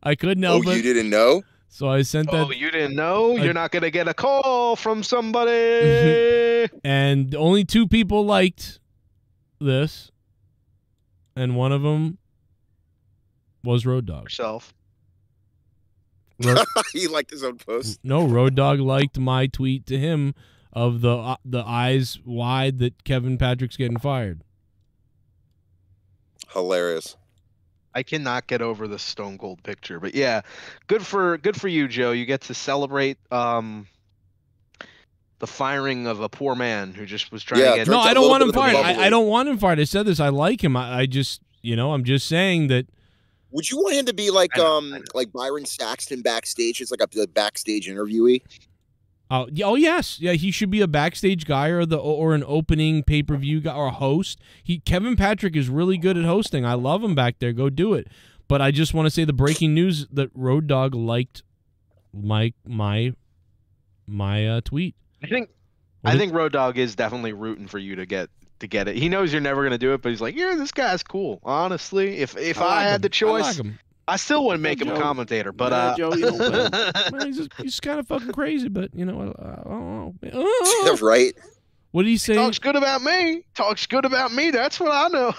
I couldn't help it. Oh, you didn't know? So I sent that. Oh, you didn't know? You're not gonna get a call from somebody. And only 2 people liked this, and one of them was Road Dogg. Yourself. He liked his own post. No, Road Dogg liked my tweet to him of the eyes wide that Kevin Patrick's getting fired. Hilarious. I cannot get over the Stone Cold picture, but yeah, good for you, Joe. You get to celebrate the firing of a poor man who just was trying to get. No, I don't want him fired. I don't want him fired. I said this. I like him. I just, I'm just saying that. Would you want him to be like Byron Saxton backstage? It's like a backstage interviewee. Oh yes, yeah. He should be a backstage guy or an opening pay-per-view guy or a host. Kevin Patrick is really good at hosting. I love him back there. Go do it. But I just want to say the breaking news that Road Dogg liked my tweet. I think Road Dogg is definitely rooting for you to get it. He knows you're never gonna do it, but he's like, yeah, this guy's cool. Honestly, if I had the choice, I still wouldn't make him a commentator. But Joe, he's kind of fucking crazy. But I don't know. Right? What did he say? Talks good about me. That's what I know.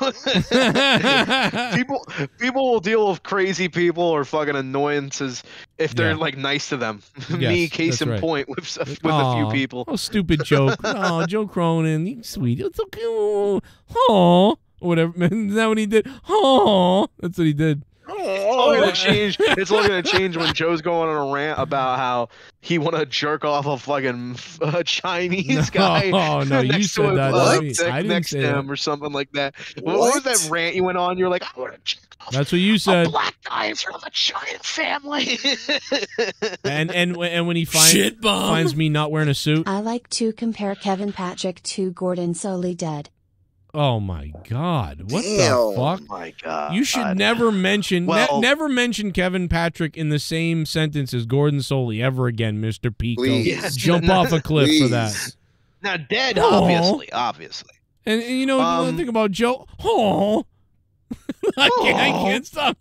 people will deal with crazy people or fucking annoyances if they're like nice to them. Yes, me, case in point, with a few people. Oh, stupid joke. Oh, Joe Cronin, he's sweet. It's okay. Oh, whatever. Is that what he did? Oh, that's what he did. It's only gonna change when Joe's going on a rant about how he want to jerk off a fucking Chinese guy. Oh no, you said that. I didn't next say to him that. or something like that. What was that rant you went on? You're like, I want to jerk off. That's what you said. A black guy is from a China family. and when he finds me not wearing a suit, I like to compare Kevin Patrick to Gordon Soley dead. Oh my God! What the fuck? Oh my God! You should never mention never mention Kevin Patrick in the same sentence as Gordon Soley ever again, Mr. Pico. Please. Jump off a cliff for that. Now, dead, obviously. And the thing about Joe. Oh, I can't stop,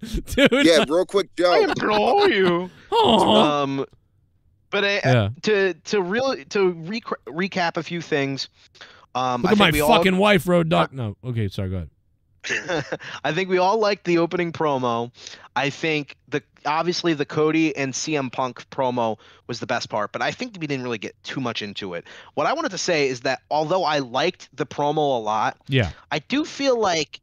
dude. Yeah, real quick, Joe. I implore you. Oh. But to recap a few things. Look at my fucking wife, Road Dogg. No, okay, sorry, go ahead. I think we all liked the opening promo. I think obviously the Cody and CM Punk promo was the best part, but I think we didn't really get too much into it. What I wanted to say is that although I liked the promo a lot, I do feel like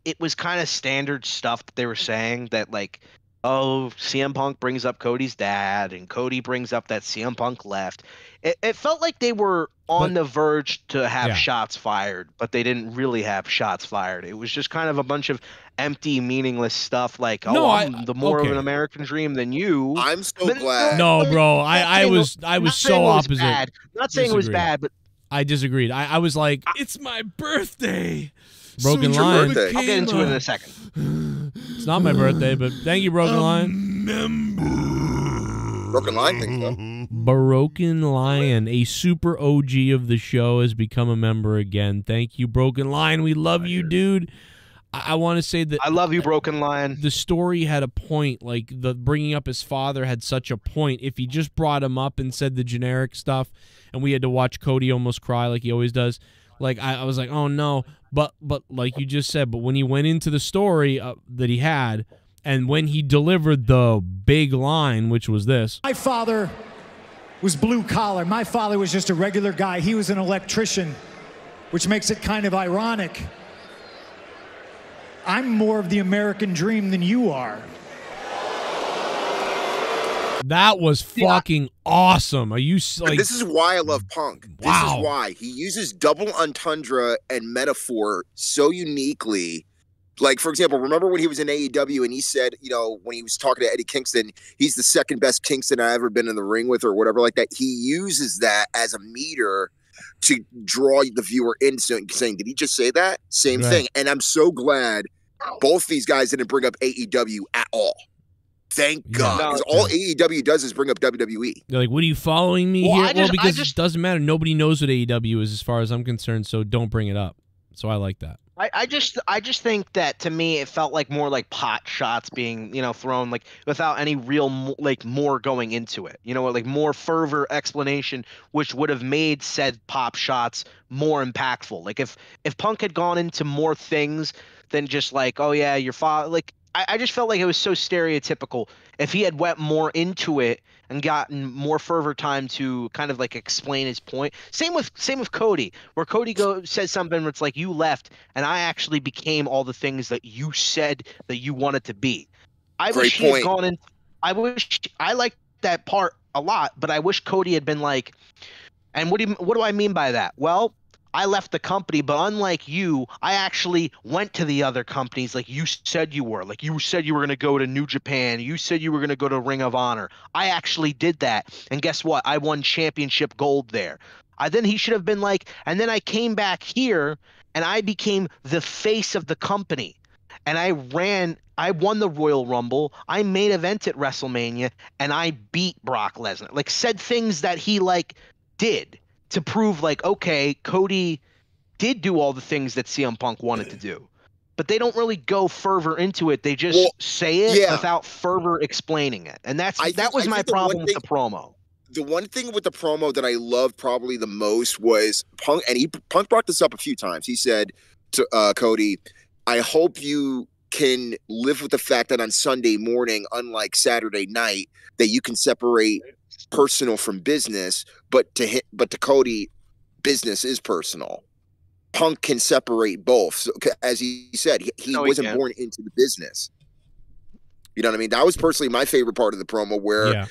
it was kind of standard stuff that they were saying, that like, oh, CM Punk brings up Cody's dad and Cody brings up that CM Punk left. It felt like they were on the verge to have shots fired, but they didn't really have shots fired. It was just kind of a bunch of empty, meaningless stuff like, I'm the more of an American dream than you. I'm so glad. No, bro, I was so opposite. I'm not saying it was bad, but I disagreed. I was like, it's my birthday. Broken Line. I'll get into it in a second. It's not my birthday, but thank you, Broken Line. Broken Line thinks so. Broken Lion, a super OG of the show, has become a member again. Thank you, Broken Lion. We love you, dude. I want to say that I love you, Broken Lion. The story had a point. Like, the bringing up his father had such a point. If he just brought him up and said the generic stuff, and we had to watch Cody almost cry like he always does, like I was like, oh no. But like you just said, but when he went into the story that he had, and when he delivered the big line, which was this. My father was blue collar. My father was just a regular guy. He was an electrician, which makes it kind of ironic. I'm more of the American dream than you are. That was fucking awesome. Are you like? This is why I love Punk. Wow. This is why he uses double entendre and metaphor so uniquely. Like, for example, remember when he was in AEW and he said, you know, when he was talking to Eddie Kingston, he's the second best Kingston I've ever been in the ring with, or whatever like that. He uses that as a meter to draw the viewer in, saying, did he just say that? Same thing. And I'm so glad both these guys didn't bring up AEW at all. Thank God, because all AEW does is bring up WWE. They're like, what are you following me here? Because it doesn't matter. Nobody knows what AEW is as far as I'm concerned, so don't bring it up. So I like that. I just think that, to me, it felt like more like pot shots being, you know, thrown, like, without any real, like, more going into it. You know, like more fervor explanation, which would have made said pop shots more impactful. Like, if Punk had gone into more things than just like, oh yeah, your father, like, I just felt like it was so stereotypical. If he had went more into it and gotten more fervor time to kind of like explain his point. Same with Cody, where Cody says something where it's like, you left and I actually became all the things that you said that you wanted to be. I wish he had gone in. I liked that part a lot, but I wish Cody had been like, and what do I mean by that? Well, I left the company, but unlike you, I actually went to the other companies like you said you were. Like, you said you were going to go to New Japan. You said you were going to go to Ring of Honor. I actually did that. And guess what? I won championship gold there. Then he should have been like, and then I came back here and I became the face of the company. And I won the Royal Rumble. I main event at WrestleMania and I beat Brock Lesnar. Like, said things that he like did to prove, like, okay, Cody did do all the things that CM Punk wanted to do. But they don't really go fervor into it. They just say it without fervor explaining it. And that was my problem with the promo. The one thing with the promo that I loved probably the most was Punk, and Punk brought this up a few times. He said to Cody, I hope you can live with the fact that on Sunday morning, unlike Saturday night, that you can separate personal from business, but to Cody, business is personal. Punk can separate both. So, as he said, he wasn't born into the business. You know what I mean? That was personally my favorite part of the promo, where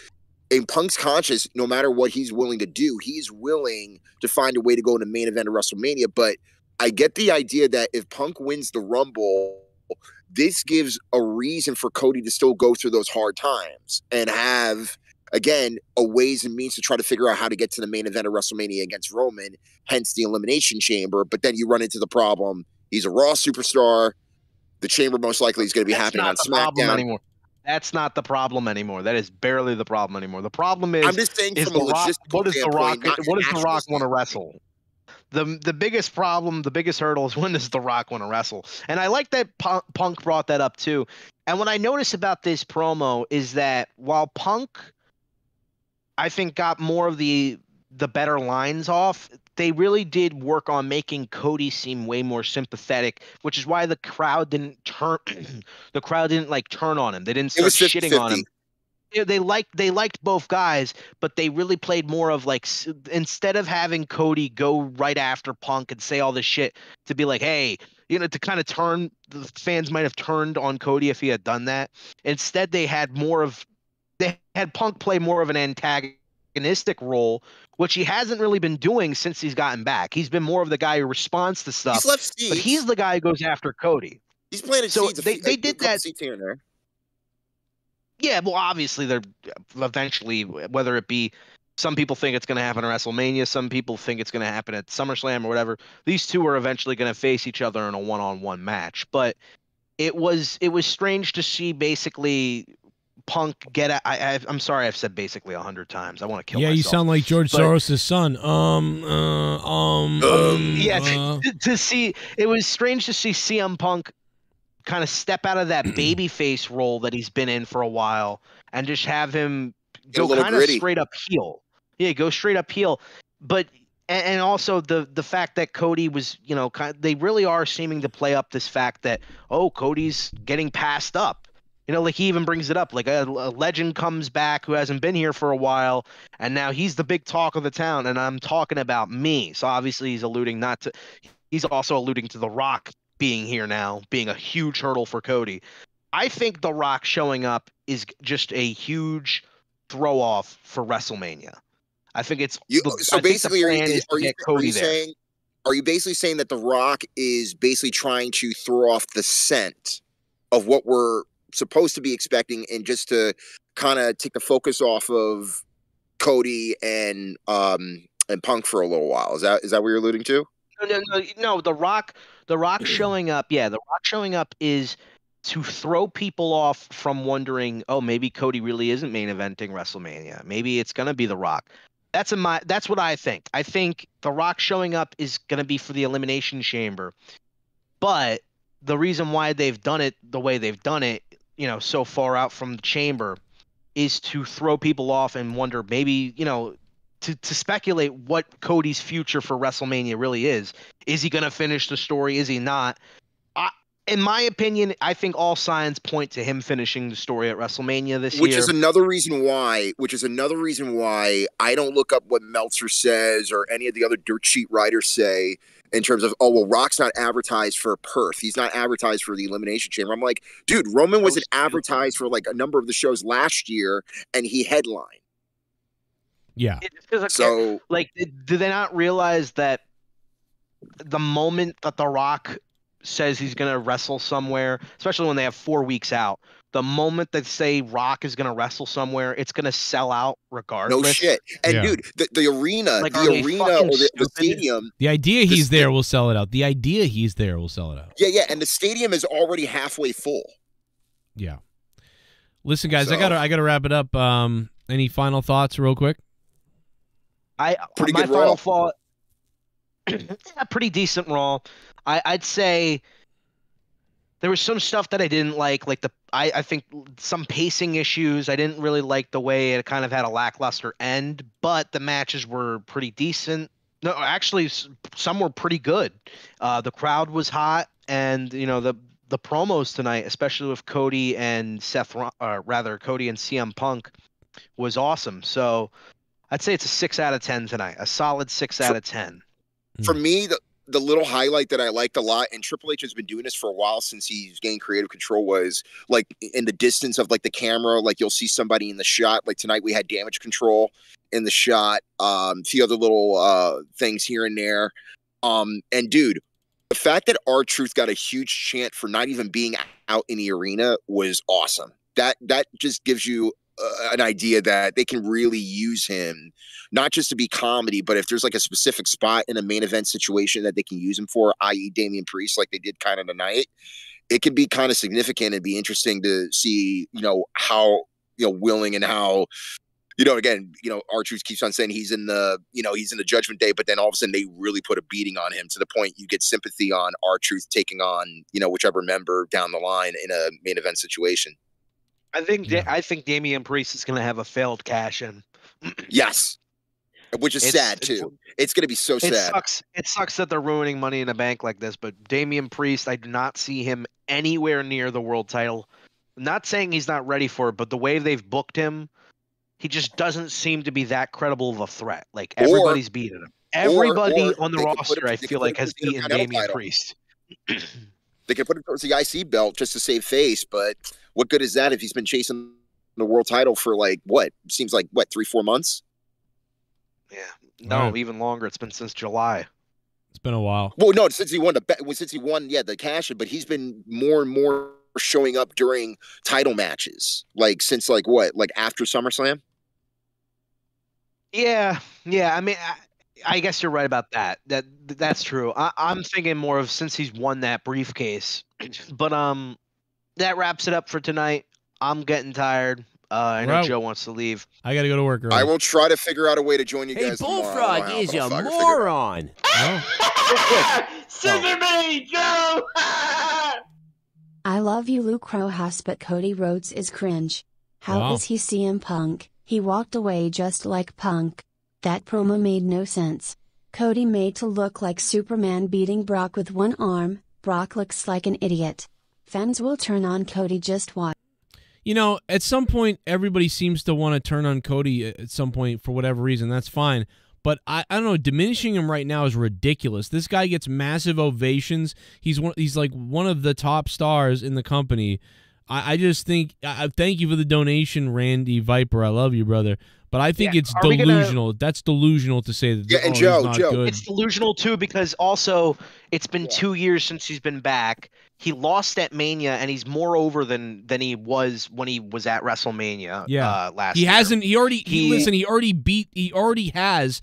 in Punk's conscious, no matter what he's willing to do, he's willing to find a way to go in the main event of WrestleMania. But I get the idea that if Punk wins the Rumble, this gives a reason for Cody to still go through those hard times and have, again, a ways and means to try to figure out how to get to the main event of WrestleMania against Roman, hence the Elimination Chamber. But then you run into the problem. He's a Raw superstar. The Chamber most likely is going to be happening on SmackDown. Anymore. That's not the problem anymore. That is barely the problem anymore. The problem is, I'm just saying, from a logistical standpoint, what does The Rock want to wrestle? The biggest problem, the biggest hurdle is, when does The Rock want to wrestle? And I like that Punk brought that up too. And what I notice about this promo is that while Punk, I think, got more of the better lines off, they really did work on making Cody seem way more sympathetic, which is why the crowd didn't turn the crowd didn't like turn on him. They didn't start shitting on him. They liked both guys, but they really played more of like, instead of having Cody go right after Punk and say all this shit, to be like, hey, you know, to kind of turn, the fans might have turned on Cody if he had done that. Instead, they had Punk play more of an antagonistic role, which he hasn't really been doing since he's gotten back. He's been more of the guy who responds to stuff. He's left seeds. But he's the guy who goes after Cody. He's planted seeds. They did that. Seeds here and there. Yeah, well, obviously they're eventually, whether it be, some people think it's going to happen at WrestleMania, some people think it's going to happen at SummerSlam or whatever. These two are eventually going to face each other in a one-on-one match. But it was strange to see basically Punk get. I'm sorry, I've said basically 100 times. I want to kill myself. Yeah, you sound like George Soros' son. To see, it was strange to see CM Punk kind of step out of that babyface role that he's been in for a while and just have him go kind of straight up heel. Yeah, go straight up heel. But and also the fact that Cody was, you know, they really are seeming to play up this fact that, oh, Cody's getting passed up. You know, like he even brings it up, like a legend comes back who hasn't been here for a while, and now he's the big talk of the town, and I'm talking about me. So obviously he's also alluding to The Rock being here now, being a huge hurdle for Cody. I think The Rock showing up is just a huge throw off for WrestleMania. I think it's so basically, are you basically saying that The Rock is basically trying to throw off the scent of what we're supposed to be expecting, and just to kind of take the focus off of Cody and Punk for a little while? Is that what you're alluding to? No. The Rock showing up. Yeah, The Rock showing up is to throw people off from wondering, oh, maybe Cody really isn't main eventing WrestleMania. Maybe it's gonna be The Rock. That's what I think. I think The Rock showing up is gonna be for the Elimination Chamber. But the reason why they've done it the way they've done it, you know, so far out from the chamber, is to throw people off and wonder, maybe, you know, to speculate what Cody's future for WrestleMania really is. Is he going to finish the story? Is he not? In my opinion, I think all signs point to him finishing the story at WrestleMania this year. Which is another reason why I don't look up what Meltzer says or any of the other dirt sheet writers say in terms of, oh, well, Rock's not advertised for Perth. He's not advertised for the Elimination Chamber. I'm like, dude, Roman wasn't advertised for like a number of the shows last year, and he headlined. Yeah. So, like, do they not realize that the moment that The Rock says he's going to wrestle somewhere, especially when they have 4 weeks out, the moment they say Rock is going to wrestle somewhere, it's going to sell out regardless. No shit. And dude, the arena, like, or the stadium. The idea he's there will sell it out. The idea he's there will sell it out. Yeah. And the stadium is already halfway full. Yeah. Listen, guys, I gotta wrap it up. Any final thoughts real quick? My final thought, pretty decent Raw. I'd say there was some stuff that I didn't like I think some pacing issues. I didn't really like the way it kind of had a lackluster end, but the matches were pretty decent. No, actually, some were pretty good. The crowd was hot, and you know the promos tonight, especially with Cody and Cody and CM Punk, was awesome. So I'd say it's a 6 out of 10 tonight. A solid 6 out of 10. For me, the little highlight that I liked a lot, and Triple H has been doing this for a while since he's gained creative control, was like in the distance of like the camera, like you'll see somebody in the shot. Like tonight we had Damage Control in the shot, a few other little things here and there. And dude, the fact that R-Truth got a huge chant for not even being out in the arena was awesome. That just gives you an idea that they can really use him, not just to be comedy, but if there's like a specific spot in a main event situation that they can use him for, i.e. Damian Priest, like they did kind of tonight, it can be kind of significant and be interesting to see, you know, how, you know, willing and how, you know, again, you know, R-Truth keeps on saying he's in the Judgment Day, but then all of a sudden they really put a beating on him to the point you get sympathy on R-Truth taking on, you know, whichever member down the line in a main event situation. I think Damian Priest is going to have a failed cash in. Yes. which is sad too. It's going to be so sad. It sucks that they're ruining Money in the Bank like this. But Damian Priest, I do not see him anywhere near the world title. I'm not saying he's not ready for it, but the way they've booked him, he just doesn't seem to be that credible of a threat. Like everybody's beating him. Everybody on the roster, I feel like, has beaten Damian Priest. They can put him towards the IC belt just to save face, but what good is that if he's been chasing the world title for like what? Seems like what, 3-4 months? Yeah, no, even longer. It's been since July. It's been a while. Well, no, since he won the cash in, but he's been more and more showing up during title matches, like since like what, like after SummerSlam. Yeah. I mean, I guess you're right about that. That's true. I'm thinking more of since he's won that briefcase. But that wraps it up for tonight. I'm getting tired. I know Joe wants to leave. I got to go to work early. I will try to figure out a way to join you guys. Hey, Bullfrog is a moron. Scissor me, Joe. I love you, Luke Crowhouse, but Cody Rhodes is cringe. How is he CM Punk? He walked away just like Punk. That promo made no sense. Cody made to look like Superman beating Brock with one arm. Brock looks like an idiot. Fans will turn on Cody, just watch. You know, at some point, everybody seems to want to turn on Cody at some point for whatever reason. That's fine. But I don't know, diminishing him right now is ridiculous. This guy gets massive ovations. He's like one of the top stars in the company. I just think, thank you for the donation, Randy Viper. I love you, brother. But I think it's delusional. That's delusional to say that. Yeah, and Joe, it's delusional too because also it's been 2 years since he's been back. He lost at Mania, and he's more over than he was when he was at WrestleMania. Yeah, last year. He already has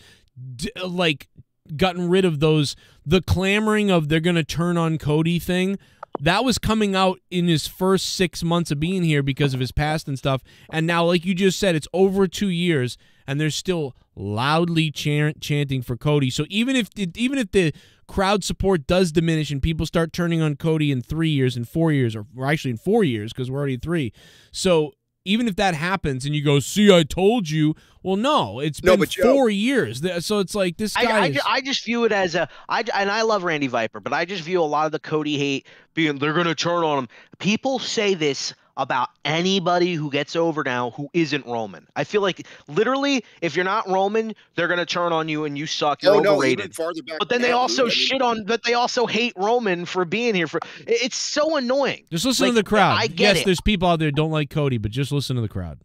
like gotten rid of the clamoring of they're gonna turn on Cody thing. That was coming out in his first 6 months of being here because of his past and stuff. And now, like you just said, it's over 2 years, and they're still loudly chanting for Cody. So even if the crowd support does diminish and people start turning on Cody in 3 years, in 4 years, or actually in 4 years because we're already 3. So even if that happens and you go, see, I told you. Well, no, it's been 4 years. So it's like this guy I just view it as and I love Randy Viper, but I just view a lot of the Cody hate being they're going to turn on him. People say this about anybody who gets over now who isn't Roman. I feel like literally if you're not Roman, they're going to turn on you and you suck. You're overrated. But then they also they also hate Roman for being here. It's so annoying. Just listen to the crowd. I get it. There's people out there who don't like Cody, but just listen to the crowd.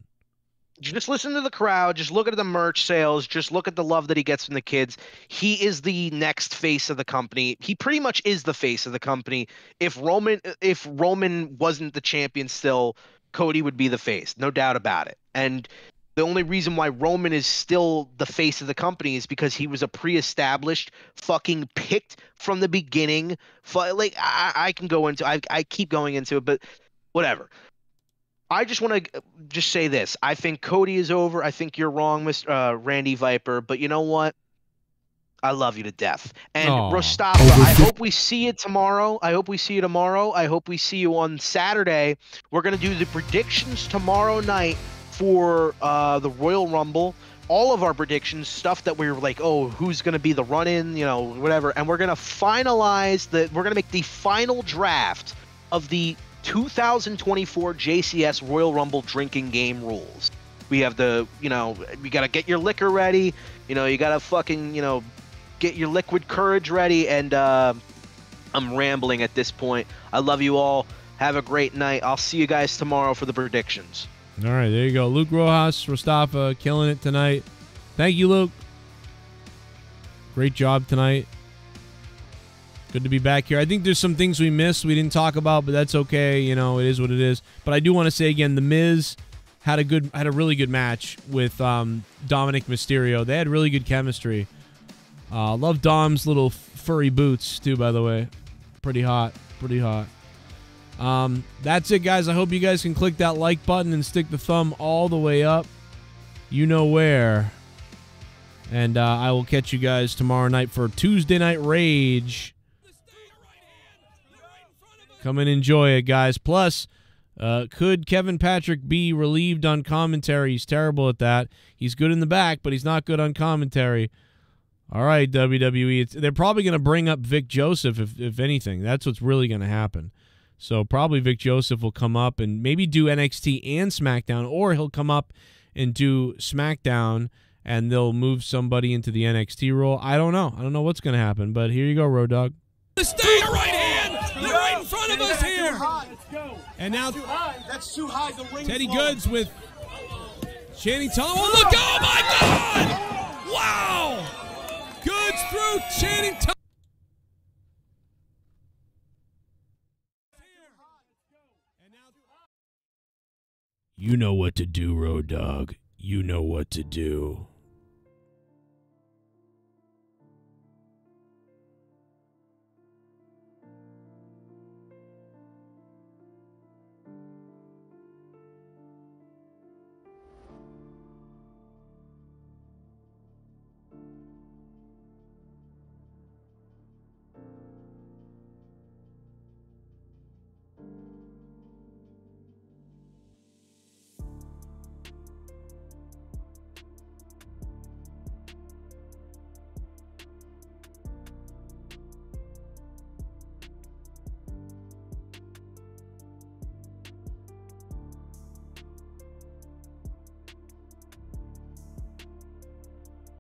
Just listen to the crowd. Just look at the merch sales. Just look at the love that he gets from the kids. He is the next face of the company. He pretty much is the face of the company. If Roman wasn't the champion still, Cody would be the face. No doubt about it. And the only reason why Roman is still the face of the company is because he was a pre-established fucking picked from the beginning. Like I can go into I keep going into it, but whatever. I just want to just say this. I think Cody is over. I think you're wrong, Mr. Randy Viper. But you know what? I love you to death. And Rostafa, I hope we see you tomorrow. I hope we see you on Saturday. We're going to do the predictions tomorrow night for the Royal Rumble. All of our predictions, stuff that we were like, oh, who's going to be the run-in, whatever. And we're going to finalize we're going to make the final draft of the 2024 JCS Royal Rumble drinking game rules. We have we got to get your liquor ready. You got to fucking, get your liquid courage ready. And I'm rambling at this point. I love you all. Have a great night. I'll see you guys tomorrow for the predictions. All right, there you go. Luke Rojas, Rostafa, killing it tonight. Thank you, Luke. Great job tonight. Good to be back here. I think there's some things we missed we didn't talk about, but that's okay. It is what it is. But I do want to say again, The Miz had a really good match with Dominic Mysterio. They had really good chemistry. Love Dom's little furry boots too, by the way. Pretty hot. That's it, guys. I hope you guys can click that like button and stick the thumb all the way up. You know where. And I will catch you guys tomorrow night for Tuesday Night Rage. Come and enjoy it, guys. Plus, Could Kevin Patrick be relieved on commentary? He's terrible at that. He's good in the back, but he's not good on commentary. All right, WWE. They're probably going to bring up Vic Joseph, if anything. That's what's really going to happen. So probably Vic Joseph will come up and maybe do NXT and SmackDown, or he'll come up and do SmackDown, and they'll move somebody into the NXT role. I don't know. I don't know what's going to happen, but here you go, Road Dogg. Stay right hand! They're right in front of us here! And now That's too high. The ring Teddy Goods with Channing Tatum. Oh, look! Oh, my God! Wow! Goods through Channing Tatum. You know what to do, Road Dogg. You know what to do.